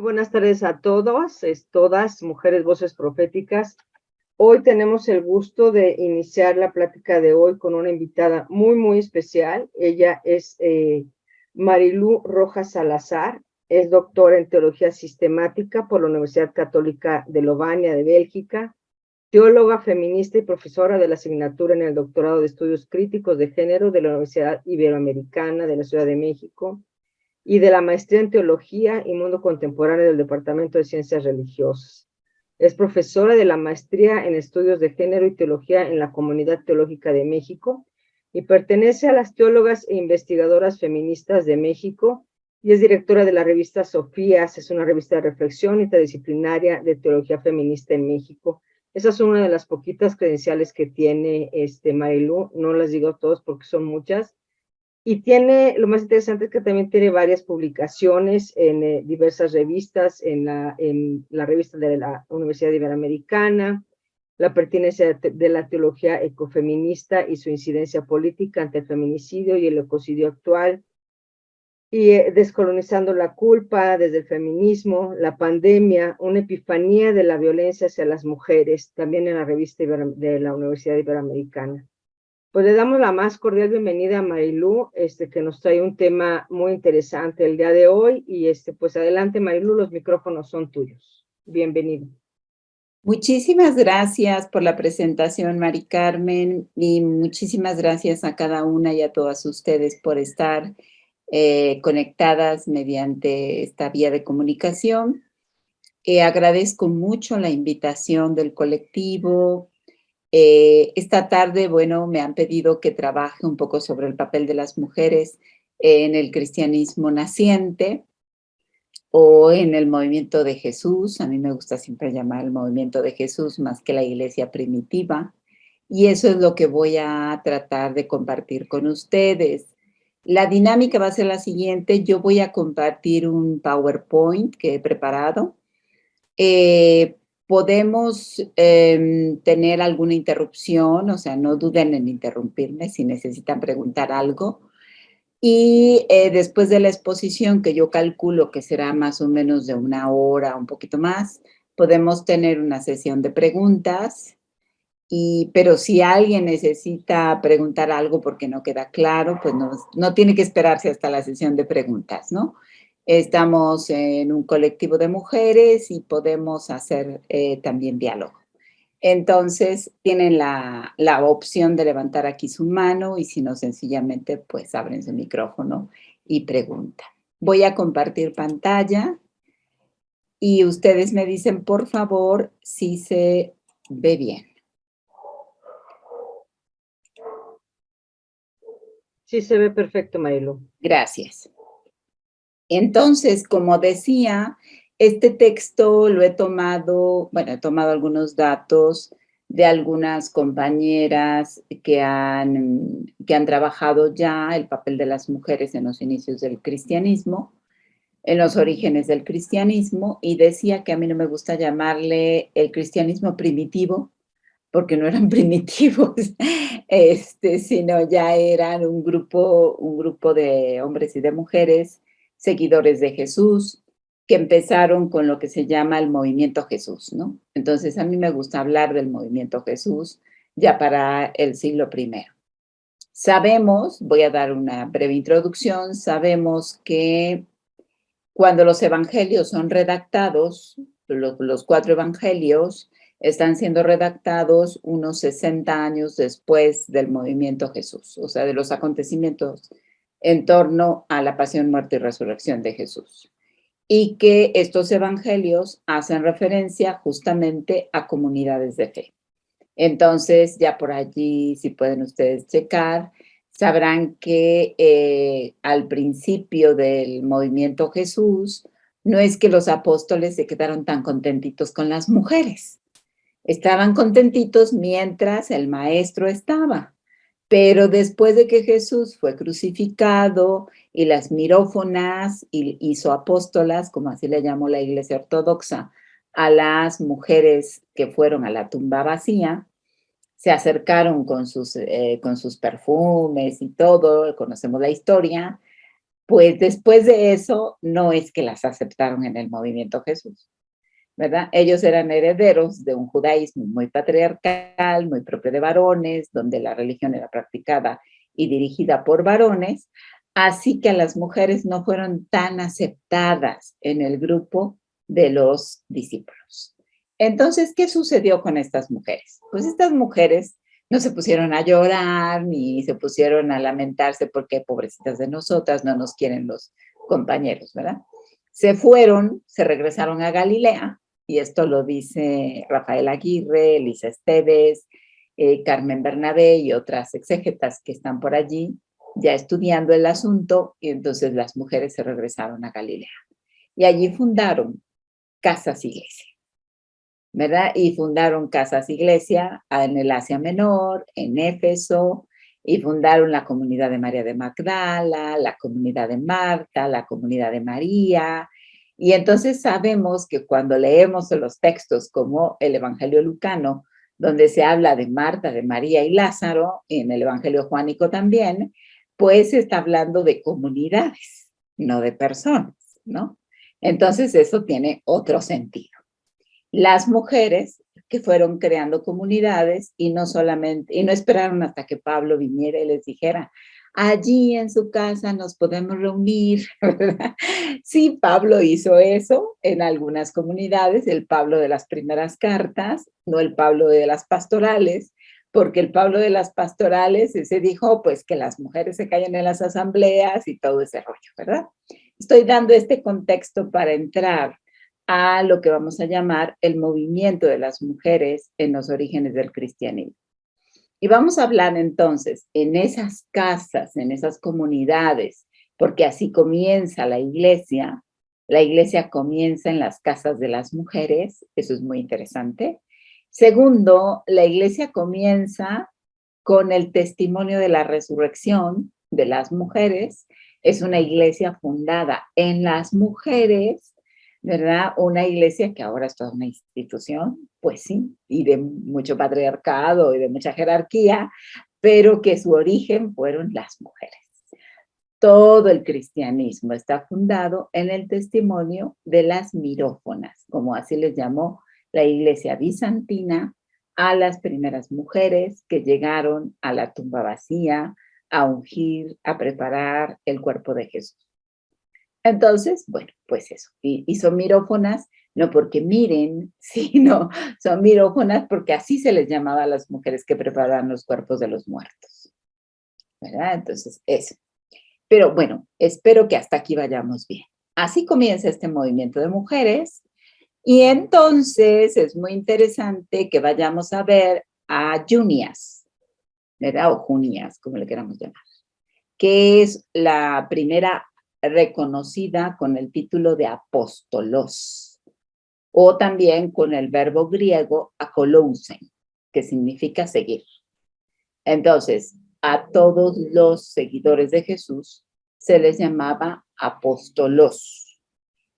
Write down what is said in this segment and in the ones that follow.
buenas tardes a todos, todas mujeres voces proféticas. Hoy tenemos el gusto de iniciar la plática de hoy con una invitada muy especial. Ella es Marilú Rojas Salazar, es doctora en Teología Sistemática por la Universidad Católica de Lovania de Bélgica, teóloga feminista y profesora de la asignatura en el Doctorado de Estudios Críticos de Género de la Universidad Iberoamericana de la Ciudad de México, y de la maestría en Teología y Mundo Contemporáneo del Departamento de Ciencias Religiosas. Es profesora de la maestría en Estudios de Género y Teología en la Comunidad Teológica de México y pertenece a las Teólogas e Investigadoras Feministas de México y es directora de la revista Sofías, es una revista de reflexión interdisciplinaria de teología feminista en México. Esas son una de las poquitas credenciales que tiene Marilú, no las digo todas porque son muchas. Y tiene, lo más interesante es que también tiene varias publicaciones en diversas revistas, en la revista de la Universidad Iberoamericana, la pertinencia de la teología ecofeminista y su incidencia política ante el feminicidio y el ecocidio actual, y descolonizando la culpa desde el feminismo, la pandemia, una epifanía de la violencia hacia las mujeres, también en la revista de la Universidad Iberoamericana. Pues le damos la más cordial bienvenida a Marilú, que nos trae un tema muy interesante el día de hoy. Y pues adelante, Marilú, los micrófonos son tuyos. Bienvenido. Muchísimas gracias por la presentación, Mari Carmen, y muchísimas gracias a cada una y a todas ustedes por estar conectadas mediante esta vía de comunicación. Agradezco mucho la invitación del colectivo. Esta tarde, bueno, me han pedido que trabaje un poco sobre el papel de las mujeres en el cristianismo naciente o en el movimiento de Jesús. A mí me gusta siempre llamar el movimiento de Jesús más que la iglesia primitiva. Y eso es lo que voy a tratar de compartir con ustedes. La dinámica va a ser la siguiente. Yo voy a compartir un PowerPoint que he preparado. Podemos tener alguna interrupción, o sea, no duden en interrumpirme si necesitan preguntar algo. Y después de la exposición, que yo calculo que será más o menos de 1 hora, un poquito más, podemos tener una sesión de preguntas. Pero si alguien necesita preguntar algo porque no queda claro, pues no tiene que esperarse hasta la sesión de preguntas, ¿no? Estamos en un colectivo de mujeres y podemos hacer también diálogo. Entonces, tienen la opción de levantar aquí su mano y si no, sencillamente, pues abren su micrófono y preguntan. Voy a compartir pantalla y ustedes me dicen, por favor, si se ve bien. Sí, se ve perfecto, Marilú. Gracias. Entonces, como decía, este texto lo he tomado algunos datos de algunas compañeras que han trabajado ya el papel de las mujeres en los inicios del cristianismo, en los orígenes del cristianismo, y decía que a mí no me gusta llamarle el cristianismo primitivo, porque no eran primitivos, sino ya eran un grupo de hombres y de mujeres seguidores de Jesús, que empezaron con lo que se llama el movimiento Jesús, ¿no? Entonces, a mí me gusta hablar del movimiento Jesús ya para el siglo I. Sabemos, voy a dar una breve introducción, sabemos que cuando los evangelios son redactados, los 4 evangelios están siendo redactados unos 60 años después del movimiento Jesús, o sea, de los acontecimientos en torno a la pasión, muerte y resurrección de Jesús. Y que estos evangelios hacen referencia justamente a comunidades de fe. Entonces, ya por allí, si pueden ustedes checar, sabrán que al principio del movimiento Jesús, no es que los apóstoles se quedaron tan contentitos con las mujeres. Estaban contentitos mientras el maestro estaba. Pero después de que Jesús fue crucificado y las mirófonas hizo apóstolas, como así le llamó la Iglesia Ortodoxa, a las mujeres que fueron a la tumba vacía, se acercaron con sus perfumes y todo, conocemos la historia, pues después de eso no es que las aceptaron en el movimiento Jesús, ¿verdad? Ellos eran herederos de un judaísmo muy patriarcal, muy propio de varones, donde la religión era practicada y dirigida por varones, así que las mujeres no fueron tan aceptadas en el grupo de los discípulos. Entonces, ¿qué sucedió con estas mujeres? Pues estas mujeres no se pusieron a llorar ni se pusieron a lamentarse porque pobrecitas de nosotras no nos quieren los compañeros, ¿verdad? Se fueron, se regresaron a Galilea, y esto lo dice Rafael Aguirre, Elisa Esteves, Carmen Bernabé y otras exégetas que están por allí ya estudiando el asunto, y entonces las mujeres se regresaron a Galilea. Y allí fundaron casas iglesia, ¿verdad? Y fundaron casas iglesia en el Asia Menor, en Éfeso, y fundaron la comunidad de María de Magdala, la comunidad de Marta, la comunidad de María. Y entonces sabemos que cuando leemos los textos como el Evangelio Lucano, donde se habla de Marta, de María y Lázaro, en el Evangelio Juánico también, pues se está hablando de comunidades, no de personas, ¿no? Entonces eso tiene otro sentido. Las mujeres que fueron creando comunidades y no solamente, y no esperaron hasta que Pablo viniera y les dijera, allí en su casa nos podemos reunir, ¿verdad? Sí, Pablo hizo eso en algunas comunidades, el Pablo de las primeras cartas, no el Pablo de las pastorales, porque el Pablo de las pastorales se dijo, pues, que las mujeres se callen en las asambleas y todo ese rollo, ¿verdad? Estoy dando este contexto para entrar a lo que vamos a llamar el movimiento de las mujeres en los orígenes del cristianismo. Y vamos a hablar entonces en esas casas, en esas comunidades, porque así comienza la iglesia. La iglesia comienza en las casas de las mujeres, eso es muy interesante. Segundo, la iglesia comienza con el testimonio de la resurrección de las mujeres. Es una iglesia fundada en las mujeres, ¿verdad? Una iglesia que ahora es toda una institución, pues sí, y de mucho patriarcado y de mucha jerarquía, pero que su origen fueron las mujeres. Todo el cristianismo está fundado en el testimonio de las mirófonas, como así les llamó la iglesia bizantina a las primeras mujeres que llegaron a la tumba vacía, a ungir, a preparar el cuerpo de Jesús. Entonces, bueno, pues eso. Y son mirófonas no porque miren, sino son mirófonas porque así se les llamaba a las mujeres que preparaban los cuerpos de los muertos, ¿verdad? Entonces, eso. Pero bueno, espero que hasta aquí vayamos bien. Así comienza este movimiento de mujeres y entonces es muy interesante que vayamos a ver a Junias, ¿verdad? O Junias, como le queramos llamar, que es la primera reconocida con el título de apóstolos, o también con el verbo griego akolousen, que significa seguir. Entonces, a todos los seguidores de Jesús se les llamaba apóstolos.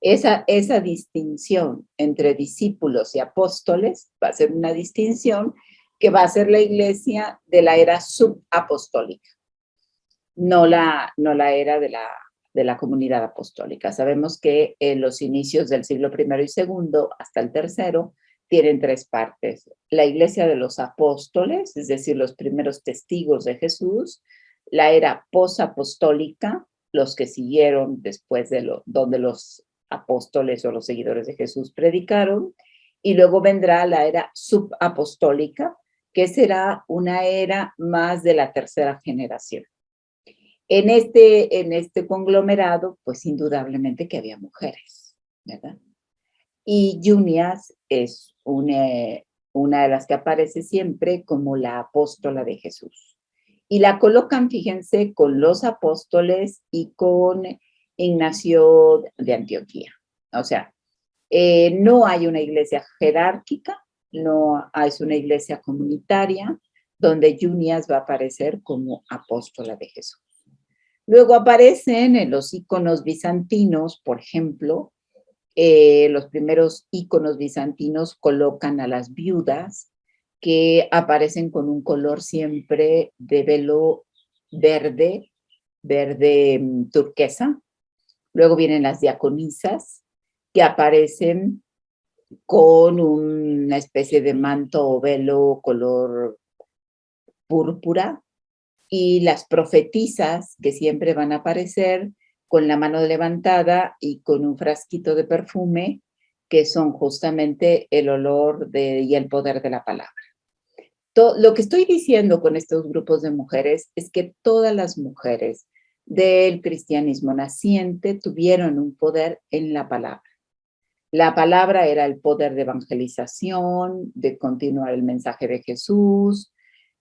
Esa distinción entre discípulos y apóstoles va a ser una distinción que va a ser la iglesia de la era subapostólica, no la era de la comunidad apostólica. Sabemos que en los inicios del siglo I y II hasta el tercero tienen tres partes. La iglesia de los apóstoles, es decir, los primeros testigos de Jesús, la era posapostólica, los que siguieron después de donde los apóstoles o los seguidores de Jesús predicaron, y luego vendrá la era subapostólica, que será una era más de la tercera generación. En este conglomerado, pues indudablemente que había mujeres, ¿verdad? Y Junias es una de las que aparece siempre como la apóstola de Jesús. Y la colocan, fíjense, con los apóstoles y con Ignacio de Antioquía. O sea, no hay una iglesia jerárquica, no es una iglesia comunitaria, donde Junias va a aparecer como apóstola de Jesús. Luego aparecen en los íconos bizantinos, por ejemplo, los primeros íconos bizantinos colocan a las viudas que aparecen con un color siempre de velo verde verde turquesa. Luego vienen las diaconisas, que aparecen con una especie de manto o velo color púrpura, y las profetisas, que siempre van a aparecer con la mano levantada y con un frasquito de perfume, que son justamente el olor y el poder de la palabra. Lo que estoy diciendo con estos grupos de mujeres es que todas las mujeres del cristianismo naciente tuvieron un poder en la palabra. La palabra era el poder de evangelización, de continuar el mensaje de Jesús,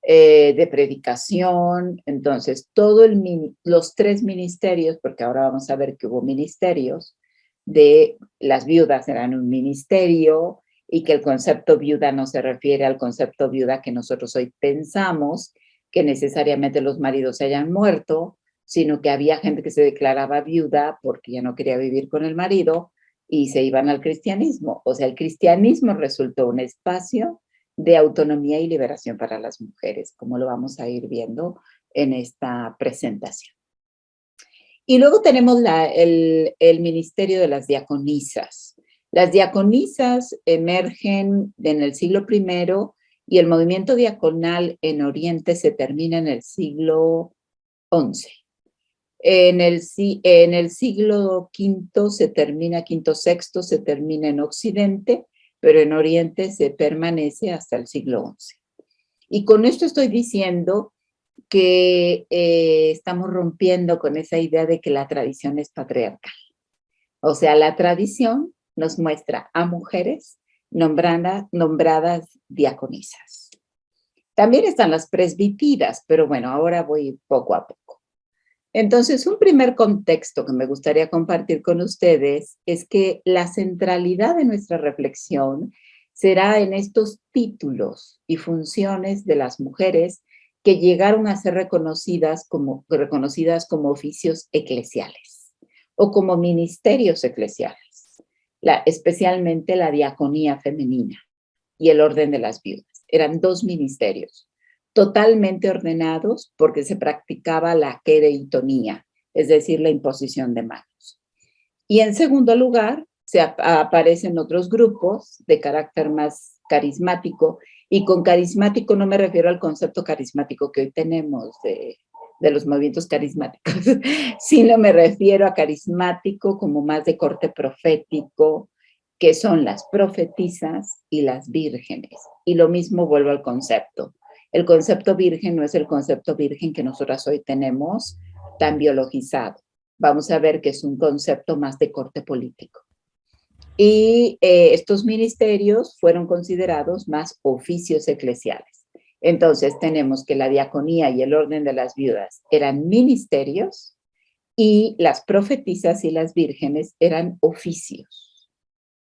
de predicación. Entonces, los 3 ministerios, porque ahora vamos a ver que hubo ministerios, de las viudas eran un ministerio, y que el concepto viuda no se refiere al concepto viuda que nosotros hoy pensamos, que necesariamente los maridos se hayan muerto, sino que había gente que se declaraba viuda porque ya no quería vivir con el marido y se iban al cristianismo. O sea, el cristianismo resultó un espacio de autonomía y liberación para las mujeres, como lo vamos a ir viendo en esta presentación. Y luego tenemos el ministerio de las diaconisas. Las diaconisas emergen en el siglo I y el movimiento diaconal en Oriente se termina en el siglo XI. En el siglo V se termina, V-VI se termina en Occidente, pero en Oriente se permanece hasta el siglo XI. Y con esto estoy diciendo que estamos rompiendo con esa idea de que la tradición es patriarcal. O sea, la tradición nos muestra a mujeres nombradas diaconisas. También están las presbiteras, pero bueno, ahora voy poco a poco. Entonces, un primer contexto que me gustaría compartir con ustedes es que la centralidad de nuestra reflexión será en estos títulos y funciones de las mujeres que llegaron a ser reconocidas como oficios eclesiales o como ministerios eclesiales, especialmente la diaconía femenina y el orden de las viudas. Eran 2 ministerios totalmente ordenados porque se practicaba la quereitonía, es decir, la imposición de manos. Y en segundo lugar, aparecen otros grupos de carácter más carismático, y con carismático no me refiero al concepto carismático que hoy tenemos de los movimientos carismáticos, sino me refiero a carismático como más de corte profético, que son las profetisas y las vírgenes. Y lo mismo vuelvo al concepto. El concepto virgen no es el concepto virgen que nosotras hoy tenemos tan biologizado. Vamos a ver que es un concepto más de corte político. Y estos ministerios fueron considerados más oficios eclesiales. Entonces tenemos que la diaconía y el orden de las viudas eran ministerios y las profetisas y las vírgenes eran oficios.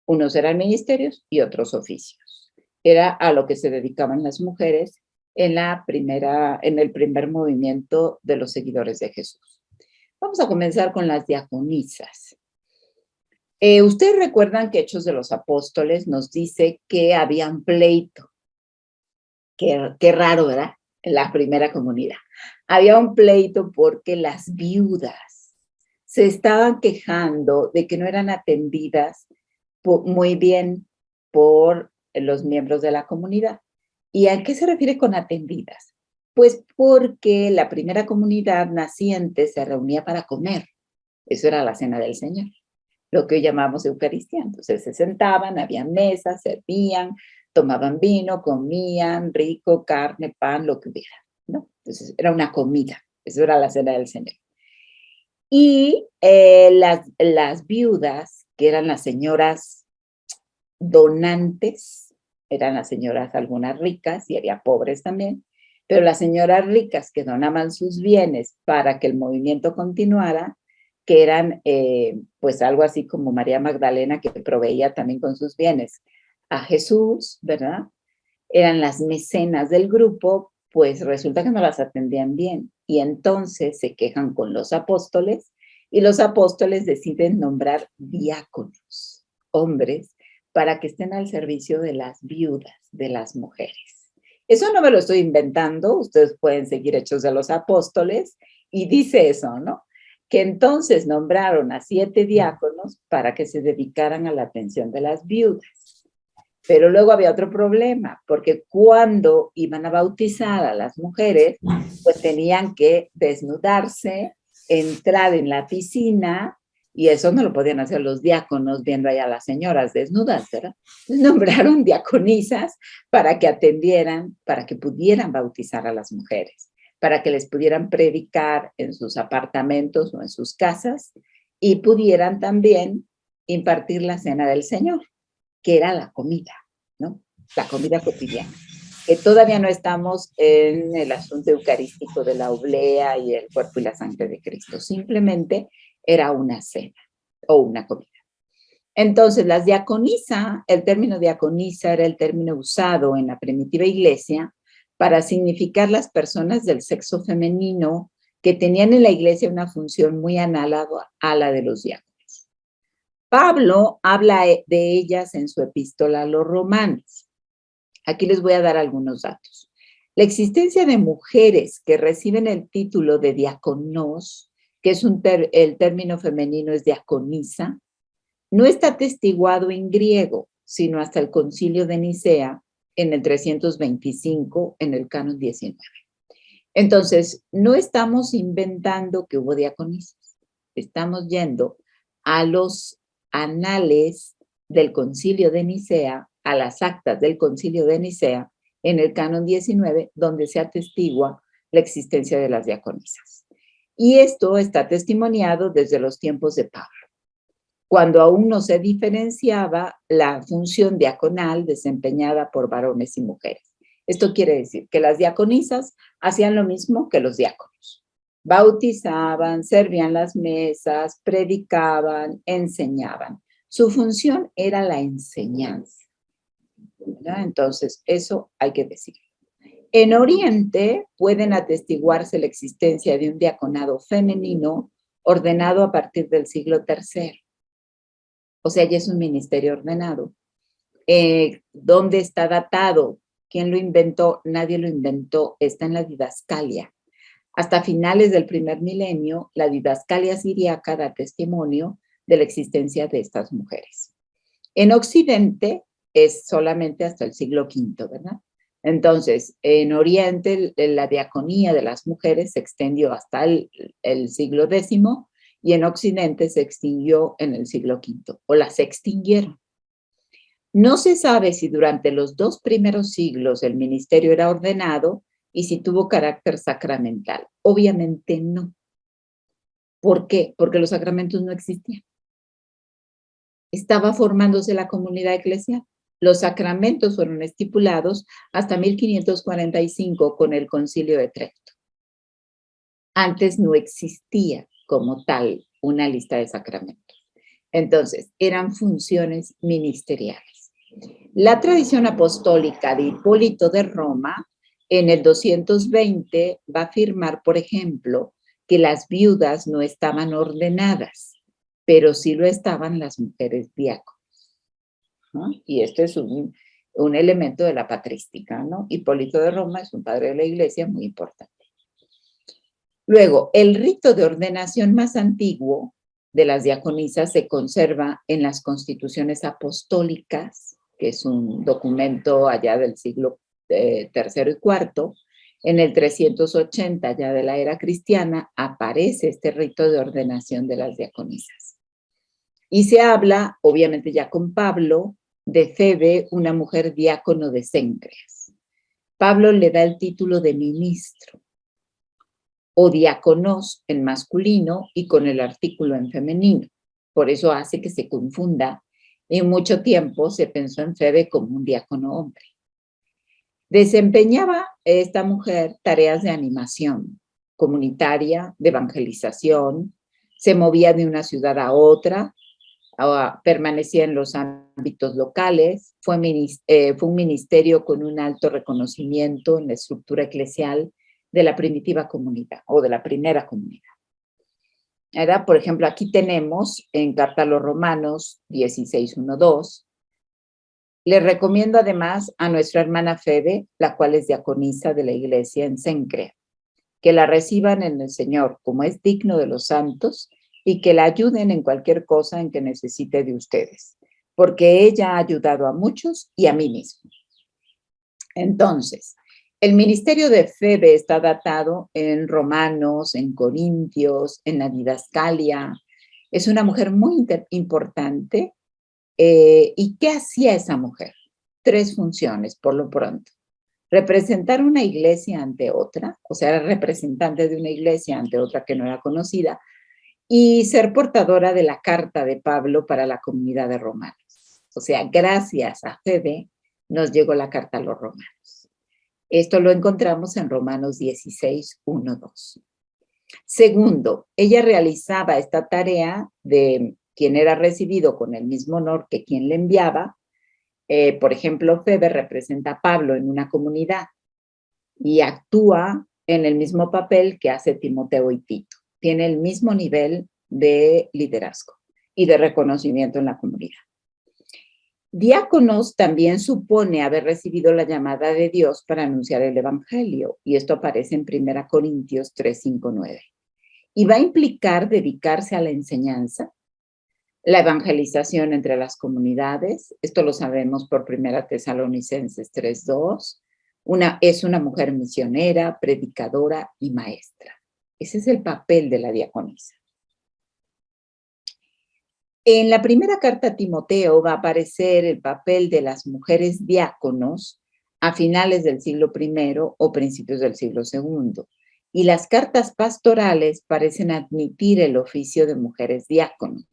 Unos eran ministerios y otros oficios. Era a lo que se dedicaban las mujeres en el primer movimiento de los seguidores de Jesús. Vamos a comenzar con las diaconisas. Ustedes recuerdan que Hechos de los Apóstoles nos dice que había un pleito. Qué raro, ¿verdad? En la primera comunidad. Había un pleito porque las viudas se estaban quejando de que no eran atendidas muy bien por los miembros de la comunidad. ¿Y a qué se refiere con atendidas? Pues porque la primera comunidad naciente se reunía para comer. Eso era la cena del Señor, lo que hoy llamamos Eucaristía. Entonces se sentaban, había mesas, servían, tomaban vino, comían rico, carne, pan, lo que hubiera, ¿no? Entonces era una comida, eso era la cena del Señor. Y las viudas, que eran las señoras donantes, eran las señoras algunas ricas y había pobres también, pero las señoras ricas que donaban sus bienes para que el movimiento continuara, que eran pues algo así como María Magdalena, que proveía también con sus bienes a Jesús, ¿verdad? Eran las mecenas del grupo, pues resulta que no las atendían bien y entonces se quejan con los apóstoles y los apóstoles deciden nombrar diáconos, hombres, para que estén al servicio de las viudas, de las mujeres. Eso no me lo estoy inventando, ustedes pueden seguir Hechos de los Apóstoles Y dice eso, ¿no? Que entonces nombraron a 7 diáconos para que se dedicaran a la atención de las viudas. Pero luego había otro problema, porque cuando iban a bautizar a las mujeres, pues tenían que desnudarse, entrar en la piscina, y eso no lo podían hacer los diáconos viendo ahí a las señoras desnudas, ¿verdad? Nombraron diaconisas para que atendieran, para que pudieran bautizar a las mujeres, para que les pudieran predicar en sus apartamentos o en sus casas y pudieran también impartir la cena del Señor, que era la comida, ¿no? La comida cotidiana. Que todavía no estamos en el asunto eucarístico de la oblea y el cuerpo y la sangre de Cristo. Simplemente era una cena o una comida. Entonces, las diaconisa, el término diaconisa era el término usado en la primitiva iglesia para significar las personas del sexo femenino que tenían en la iglesia una función muy análoga a la de los diáconos. Pablo habla de ellas en su epístola a los romanos. Aquí les voy a dar algunos datos. La existencia de mujeres que reciben el título de diáconos, que es el término femenino es diaconisa, no está atestiguado en griego, sino hasta el Concilio de Nicea en el 325, en el canon 19. Entonces, no estamos inventando que hubo diaconisas, estamos yendo a los anales del Concilio de Nicea, a las actas del Concilio de Nicea, en el canon 19, donde se atestigua la existencia de las diaconisas. Y esto está testimoniado desde los tiempos de Pablo, cuando aún no se diferenciaba la función diaconal desempeñada por varones y mujeres. Esto quiere decir que las diaconisas hacían lo mismo que los diáconos. Bautizaban, servían las mesas, predicaban, enseñaban. Su función era la enseñanza, ¿verdad? Entonces, eso hay que decir. En Oriente pueden atestiguarse la existencia de un diaconado femenino ordenado a partir del siglo III. O sea, ya es un ministerio ordenado. ¿Dónde está datado? ¿Quién lo inventó? Nadie lo inventó. Está en la didascalia. Hasta finales del primer milenio, la didascalia siríaca da testimonio de la existencia de estas mujeres. En Occidente es solamente hasta el siglo V, ¿verdad? Entonces, en Oriente la diaconía de las mujeres se extendió hasta el siglo X y en Occidente se extinguió en el siglo V, o las extinguieron. No se sabe si durante los 2 primeros siglos el ministerio era ordenado y si tuvo carácter sacramental. Obviamente no. ¿Por qué? Porque los sacramentos no existían. Estaba formándose la comunidad eclesial. Los sacramentos fueron estipulados hasta 1545 con el Concilio de Trento. Antes no existía como tal una lista de sacramentos. Entonces, eran funciones ministeriales. La tradición apostólica de Hipólito de Roma, en el 220, va a afirmar, por ejemplo, que las viudas no estaban ordenadas, pero sí lo estaban las mujeres diáconas, ¿no? Y esto es un elemento de la patrística, ¿no? Hipólito de Roma es un padre de la iglesia muy importante. Luego, el rito de ordenación más antiguo de las diaconisas se conserva en las constituciones apostólicas, que es un documento allá del siglo III y IV. En el 380, ya de la era cristiana, aparece este rito de ordenación de las diaconisas. Y se habla, obviamente ya con Pablo, de Febe, una mujer diácono de Cencreas. Pablo le da el título de ministro, o diáconos en masculino y con el artículo en femenino. Por eso hace que se confunda. En mucho tiempo se pensó en Febe como un diácono hombre. Desempeñaba esta mujer tareas de animación comunitaria, de evangelización, se movía de una ciudad a otra, permanecía en los ámbitos locales, fue un ministerio con un alto reconocimiento en la estructura eclesial de la primitiva comunidad o de la primera comunidad. ¿Verdad? Por ejemplo, aquí tenemos en Carta a los Romanos 16:1-2. Les recomiendo además a nuestra hermana Febe, la cual es diaconisa de la iglesia en Cencrea, que la reciban en el Señor como es digno de los santos y que la ayuden en cualquier cosa en que necesite de ustedes, porque ella ha ayudado a muchos y a mí mismo. Entonces, el ministerio de Febe está datado en Romanos, en Corintios, en la Didascalia. Es una mujer muy importante. ¿Y qué hacía esa mujer? 3 funciones, por lo pronto. Representar una iglesia ante otra, o sea, era representante de una iglesia ante otra que no era conocida, y ser portadora de la carta de Pablo para la comunidad de romanos. O sea, gracias a Febe nos llegó la carta a los romanos. Esto lo encontramos en Romanos 16, 1, 2. Segundo, ella realizaba esta tarea de quien era recibido con el mismo honor que quien le enviaba. Por ejemplo, Febe representa a Pablo en una comunidad y actúa en el mismo papel que hace Timoteo y Tito. Tiene el mismo nivel de liderazgo y de reconocimiento en la comunidad. Diáconos también supone haber recibido la llamada de Dios para anunciar el evangelio, y esto aparece en 1 Corintios 3, 5, 9. Y va a implicar dedicarse a la enseñanza, la evangelización entre las comunidades, esto lo sabemos por 1 Tesalonicenses 3, 2. Es una mujer misionera, predicadora y maestra. Ese es el papel de la diaconisa. En la primera carta a Timoteo va a aparecer el papel de las mujeres diáconos a finales del siglo I o principios del siglo II. Y las cartas pastorales parecen admitir el oficio de mujeres diáconos.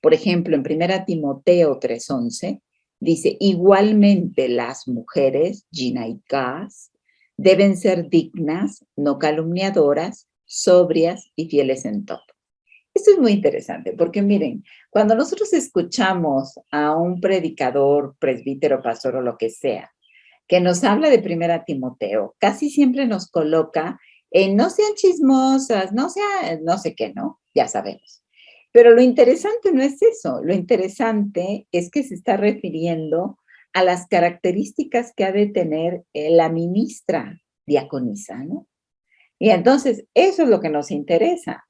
Por ejemplo, en 1 Timoteo 3:11 dice, igualmente las mujeres, ginaikas, deben ser dignas, no calumniadoras, sobrias y fieles en todo. Esto es muy interesante porque miren, cuando nosotros escuchamos a un predicador, presbítero, pastor o lo que sea, que nos habla de 1 Timoteo, casi siempre nos coloca en no sean chismosas, no sé qué, ¿no? Ya sabemos. Pero lo interesante no es eso, lo interesante es que se está refiriendo a las características que ha de tener la ministra diaconisa, ¿no? Y entonces eso es lo que nos interesa.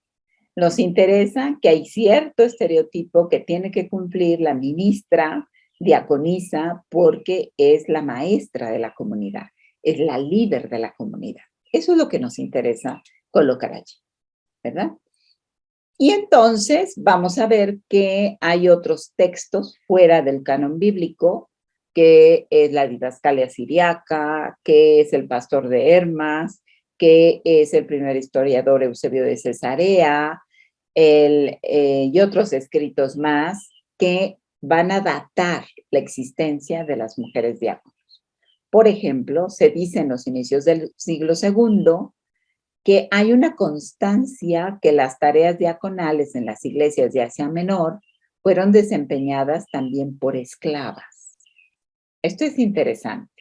Nos interesa que hay cierto estereotipo que tiene que cumplir la ministra diaconisa porque es la maestra de la comunidad, es la líder de la comunidad. Eso es lo que nos interesa colocar allí, ¿verdad? Y entonces vamos a ver que hay otros textos fuera del canon bíblico, que es la Didascalia Siriaca, que es el Pastor de Hermas, que es el primer historiador Eusebio de Cesarea, y otros escritos más que van a datar la existencia de las mujeres diáconos. Por ejemplo, se dice en los inicios del siglo II que hay una constancia que las tareas diaconales en las iglesias de Asia Menor fueron desempeñadas también por esclavas. Esto es interesante.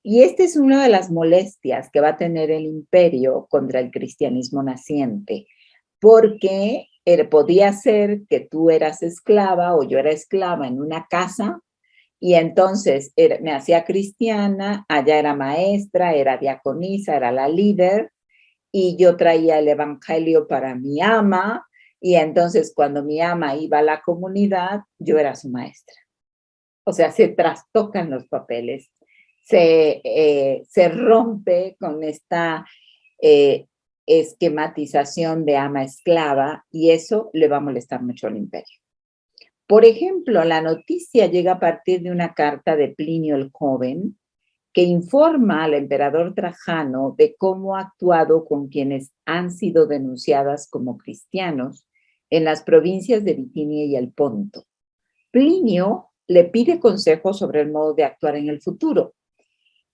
Y esta es una de las molestias que va a tener el imperio contra el cristianismo naciente, porque podía ser que tú eras esclava o yo era esclava en una casa y entonces me hacía cristiana, allá era maestra, era diaconisa, era la líder y yo traía el evangelio para mi ama y entonces cuando mi ama iba a la comunidad, yo era su maestra. O sea, se trastocan los papeles, se rompe con esta esquematización de ama esclava y eso le va a molestar mucho al imperio. Por ejemplo, la noticia llega a partir de una carta de Plinio el Joven que informa al emperador Trajano de cómo ha actuado con quienes han sido denunciadas como cristianos en las provincias de Bitinia y el Ponto. Plinio le pide consejos sobre el modo de actuar en el futuro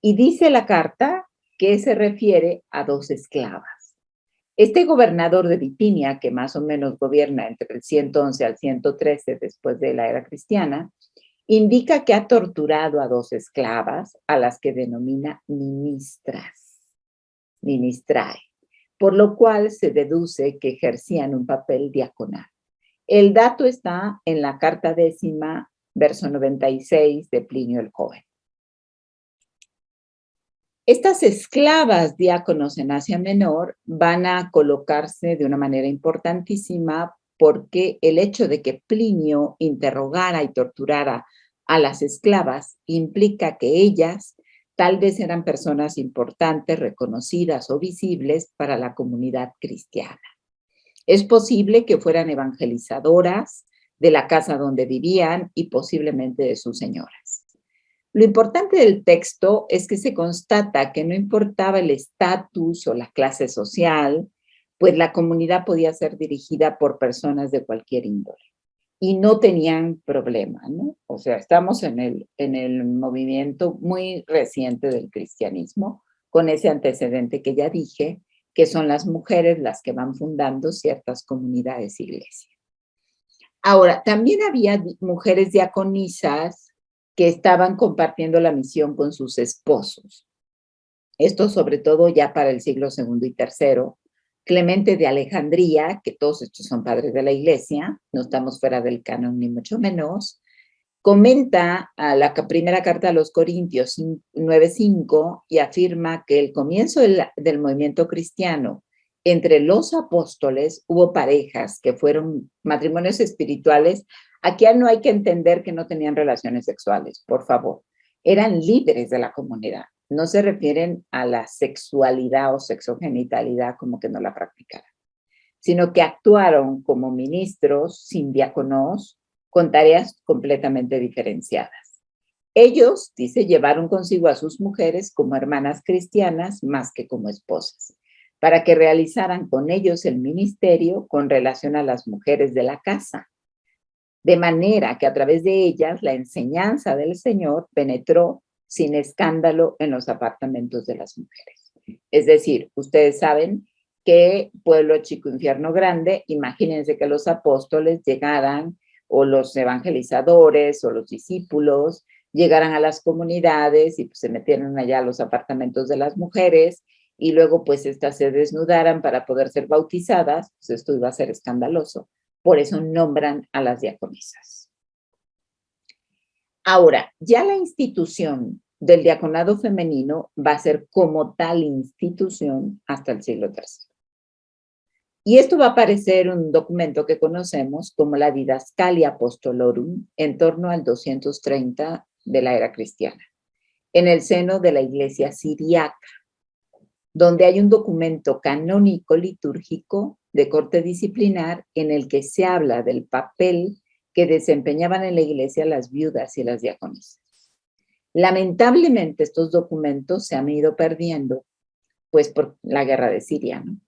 y dice la carta que se refiere a 2 esclavas. Este gobernador de Bitinia, que más o menos gobierna entre el 111 al 113 después de la era cristiana, indica que ha torturado a 2 esclavas, a las que denomina ministras, ministrae, por lo cual se deduce que ejercían un papel diaconal. El dato está en la carta 10, verso 96 de Plinio el Joven. Estas esclavas diáconos en Asia Menor van a colocarse de una manera importantísima porque el hecho de que Plinio interrogara y torturara a las esclavas implica que ellas tal vez eran personas importantes, reconocidas o visibles para la comunidad cristiana. Es posible que fueran evangelizadoras de la casa donde vivían y posiblemente de sus señoras. Lo importante del texto es que se constata que no importaba el estatus o la clase social, pues la comunidad podía ser dirigida por personas de cualquier índole y no tenían problema, ¿no? O sea, estamos en el movimiento muy reciente del cristianismo, con ese antecedente que ya dije, que son las mujeres las que van fundando ciertas comunidades iglesias. Ahora, también había mujeres diaconisas que estaban compartiendo la misión con sus esposos. Esto sobre todo ya para el siglo II y III. Clemente de Alejandría, que todos estos son padres de la iglesia, no estamos fuera del canon ni mucho menos, comenta a la primera carta a los Corintios 9:5 y afirma que el comienzo del movimiento cristiano entre los apóstoles hubo parejas que fueron matrimonios espirituales. Aquí no hay que entender que no tenían relaciones sexuales, por favor. Eran líderes de la comunidad. No se refieren a la sexualidad o sexogenitalidad como que no la practicaran, sino que actuaron como ministros sin diáconos con tareas completamente diferenciadas. Ellos, dice, llevaron consigo a sus mujeres como hermanas cristianas más que como esposas, para que realizaran con ellos el ministerio con relación a las mujeres de la casa, de manera que a través de ellas la enseñanza del Señor penetró sin escándalo en los apartamentos de las mujeres. Es decir, ustedes saben que pueblo chico, infierno grande, imagínense que los apóstoles llegaran, o los evangelizadores, o los discípulos, llegaran a las comunidades y pues, se metieran allá a los apartamentos de las mujeres, y luego pues estas se desnudaran para poder ser bautizadas, pues esto iba a ser escandaloso. Por eso nombran a las diaconisas. Ahora, ya la institución del diaconado femenino va a ser como tal institución hasta el siglo III. Y esto va a aparecer en un documento que conocemos como la Didascalia Apostolorum en torno al 230 de la era cristiana, en el seno de la iglesia siriaca, donde hay un documento canónico litúrgico de corte disciplinar en el que se habla del papel que desempeñaban en la iglesia las viudas y las diaconisas. Lamentablemente estos documentos se han ido perdiendo, pues por la guerra de Siria, ¿no?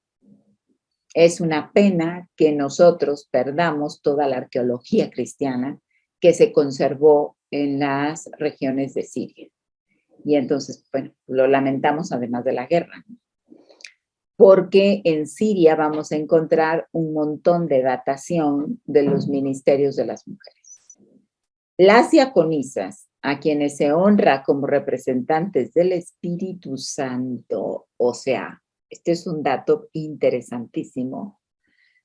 Es una pena que nosotros perdamos toda la arqueología cristiana que se conservó en las regiones de Siria. Y entonces, bueno, lo lamentamos además de la guerra, ¿no? Porque en Siria vamos a encontrar un montón de datación de los ministerios de las mujeres. Las diaconisas, a quienes se honra como representantes del Espíritu Santo, o sea, este es un dato interesantísimo,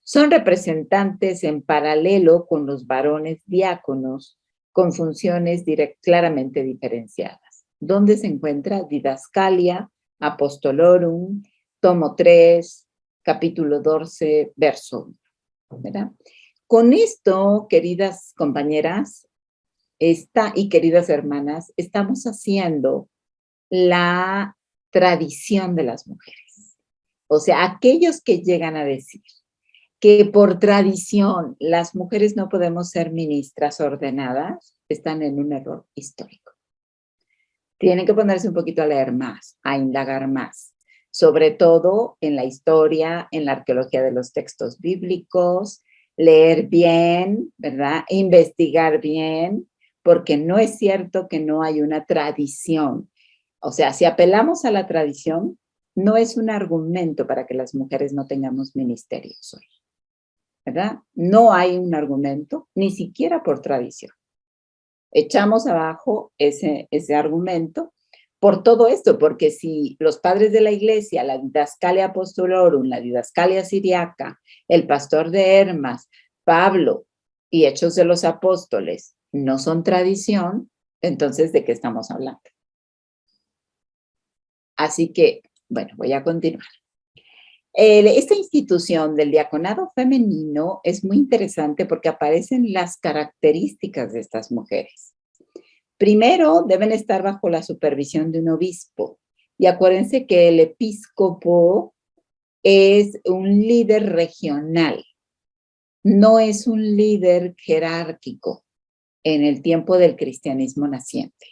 son representantes en paralelo con los varones diáconos con funciones claramente diferenciadas. ¿Dónde se encuentra? Didascalia Apostolorum, tomo 3, capítulo 12, verso 1, ¿verdad? Con esto, queridas compañeras y queridas hermanas, estamos haciendo la tradición de las mujeres. O sea, aquellos que llegan a decir que por tradición las mujeres no podemos ser ministras ordenadas, están en un error histórico. Tienen que ponerse un poquito a leer más, a indagar más, sobre todo en la historia, en la arqueología de los textos bíblicos, leer bien, ¿verdad? Investigar bien, porque no es cierto que no hay una tradición. O sea, si apelamos a la tradición, no es un argumento para que las mujeres no tengamos ministerios hoy, ¿verdad? No hay un argumento, ni siquiera por tradición. Echamos abajo ese argumento por todo esto, porque si los padres de la iglesia, la Didascalia Apostolorum, la Didascalia Siriaca, el pastor de Hermas, Pablo y Hechos de los Apóstoles no son tradición, entonces ¿de qué estamos hablando? Así que, bueno, voy a continuar. Esta institución del diaconado femenino es muy interesante porque aparecen las características de estas mujeres. Primero, deben estar bajo la supervisión de un obispo. Y acuérdense que el episcopo es un líder regional, no es un líder jerárquico en el tiempo del cristianismo naciente,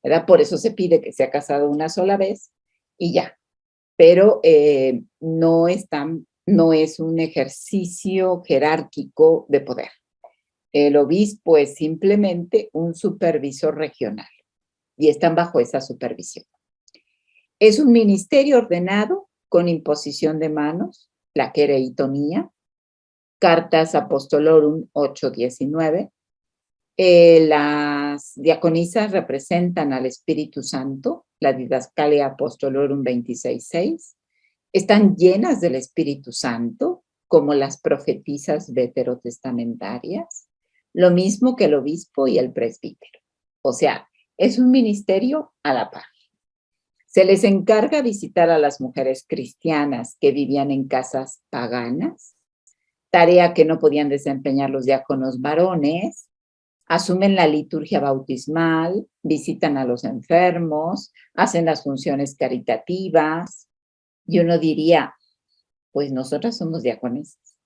¿verdad? Por eso se pide que sea casado una sola vez y ya. Pero no es un ejercicio jerárquico de poder. El obispo es simplemente un supervisor regional y están bajo esa supervisión. Es un ministerio ordenado con imposición de manos, la quereitonía, Cartas Apostolorum 8:19. Las diaconisas representan al Espíritu Santo, la Didascalia Apostolorum 26:6. Están llenas del Espíritu Santo, como las profetisas veterotestamentarias, lo mismo que el obispo y el presbítero. O sea, es un ministerio a la par. Se les encarga visitar a las mujeres cristianas que vivían en casas paganas, tarea que no podían desempeñar los diáconos varones. Asumen la liturgia bautismal, visitan a los enfermos, hacen las funciones caritativas. Y uno diría, pues nosotras somos diaconisas.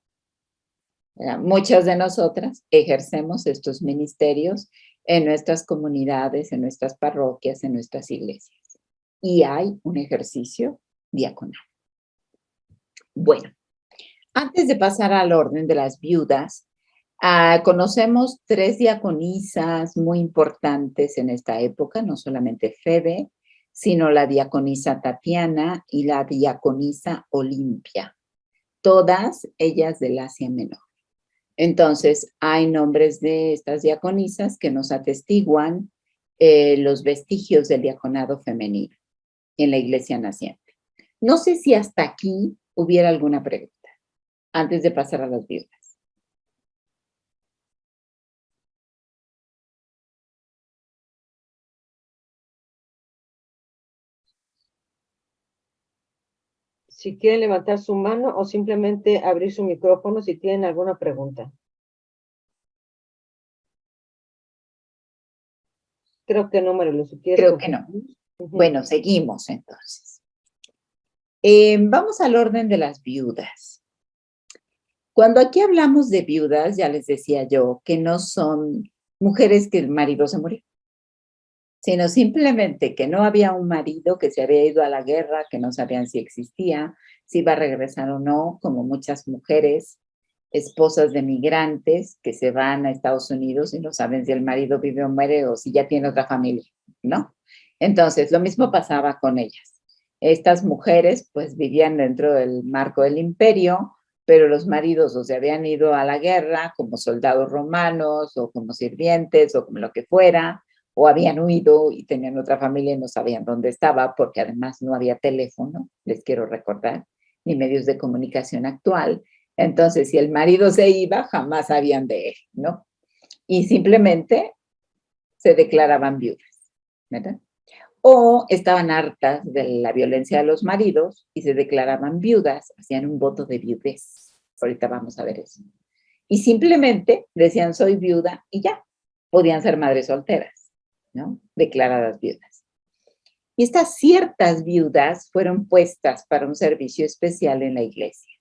Muchas de nosotras ejercemos estos ministerios en nuestras comunidades, en nuestras parroquias, en nuestras iglesias. Y hay un ejercicio diaconal. Bueno, antes de pasar al orden de las viudas, conocemos 3 diaconisas muy importantes en esta época, no solamente Febe, sino la diaconisa Tatiana y la diaconisa Olimpia, todas ellas del Asia Menor. Entonces, hay nombres de estas diaconisas que nos atestiguan los vestigios del diaconado femenino en la iglesia naciente. No sé si hasta aquí hubiera alguna pregunta antes de pasar a las viudas. Si quieren levantar su mano o simplemente abrir su micrófono si tienen alguna pregunta. Creo que no, Marilu, si quieres. Creo que no. Bueno, seguimos entonces. Vamos al orden de las viudas. Cuando aquí hablamos de viudas, ya les decía yo, que no son mujeres que el marido se murió, sino simplemente que no había un marido, que se había ido a la guerra, que no sabían si existía, si iba a regresar o no, como muchas mujeres, esposas de migrantes que se van a Estados Unidos y no saben si el marido vive o muere o si ya tiene otra familia, ¿no? Entonces, lo mismo pasaba con ellas. Estas mujeres, pues, vivían dentro del marco del imperio, pero los maridos o se habían ido a la guerra como soldados romanos o como sirvientes o como lo que fuera, o habían huido y tenían otra familia y no sabían dónde estaba, porque además no había teléfono, les quiero recordar, ni medios de comunicación actual. Entonces, si el marido se iba, jamás sabían de él, ¿no? Y simplemente se declaraban viudas, ¿verdad? O estaban hartas de la violencia de los maridos y se declaraban viudas, hacían un voto de viudez. Ahorita vamos a ver eso. Y simplemente decían, soy viuda y ya. Podían ser madres solteras, ¿no? Declaradas viudas. Y estas ciertas viudas fueron puestas para un servicio especial en la iglesia.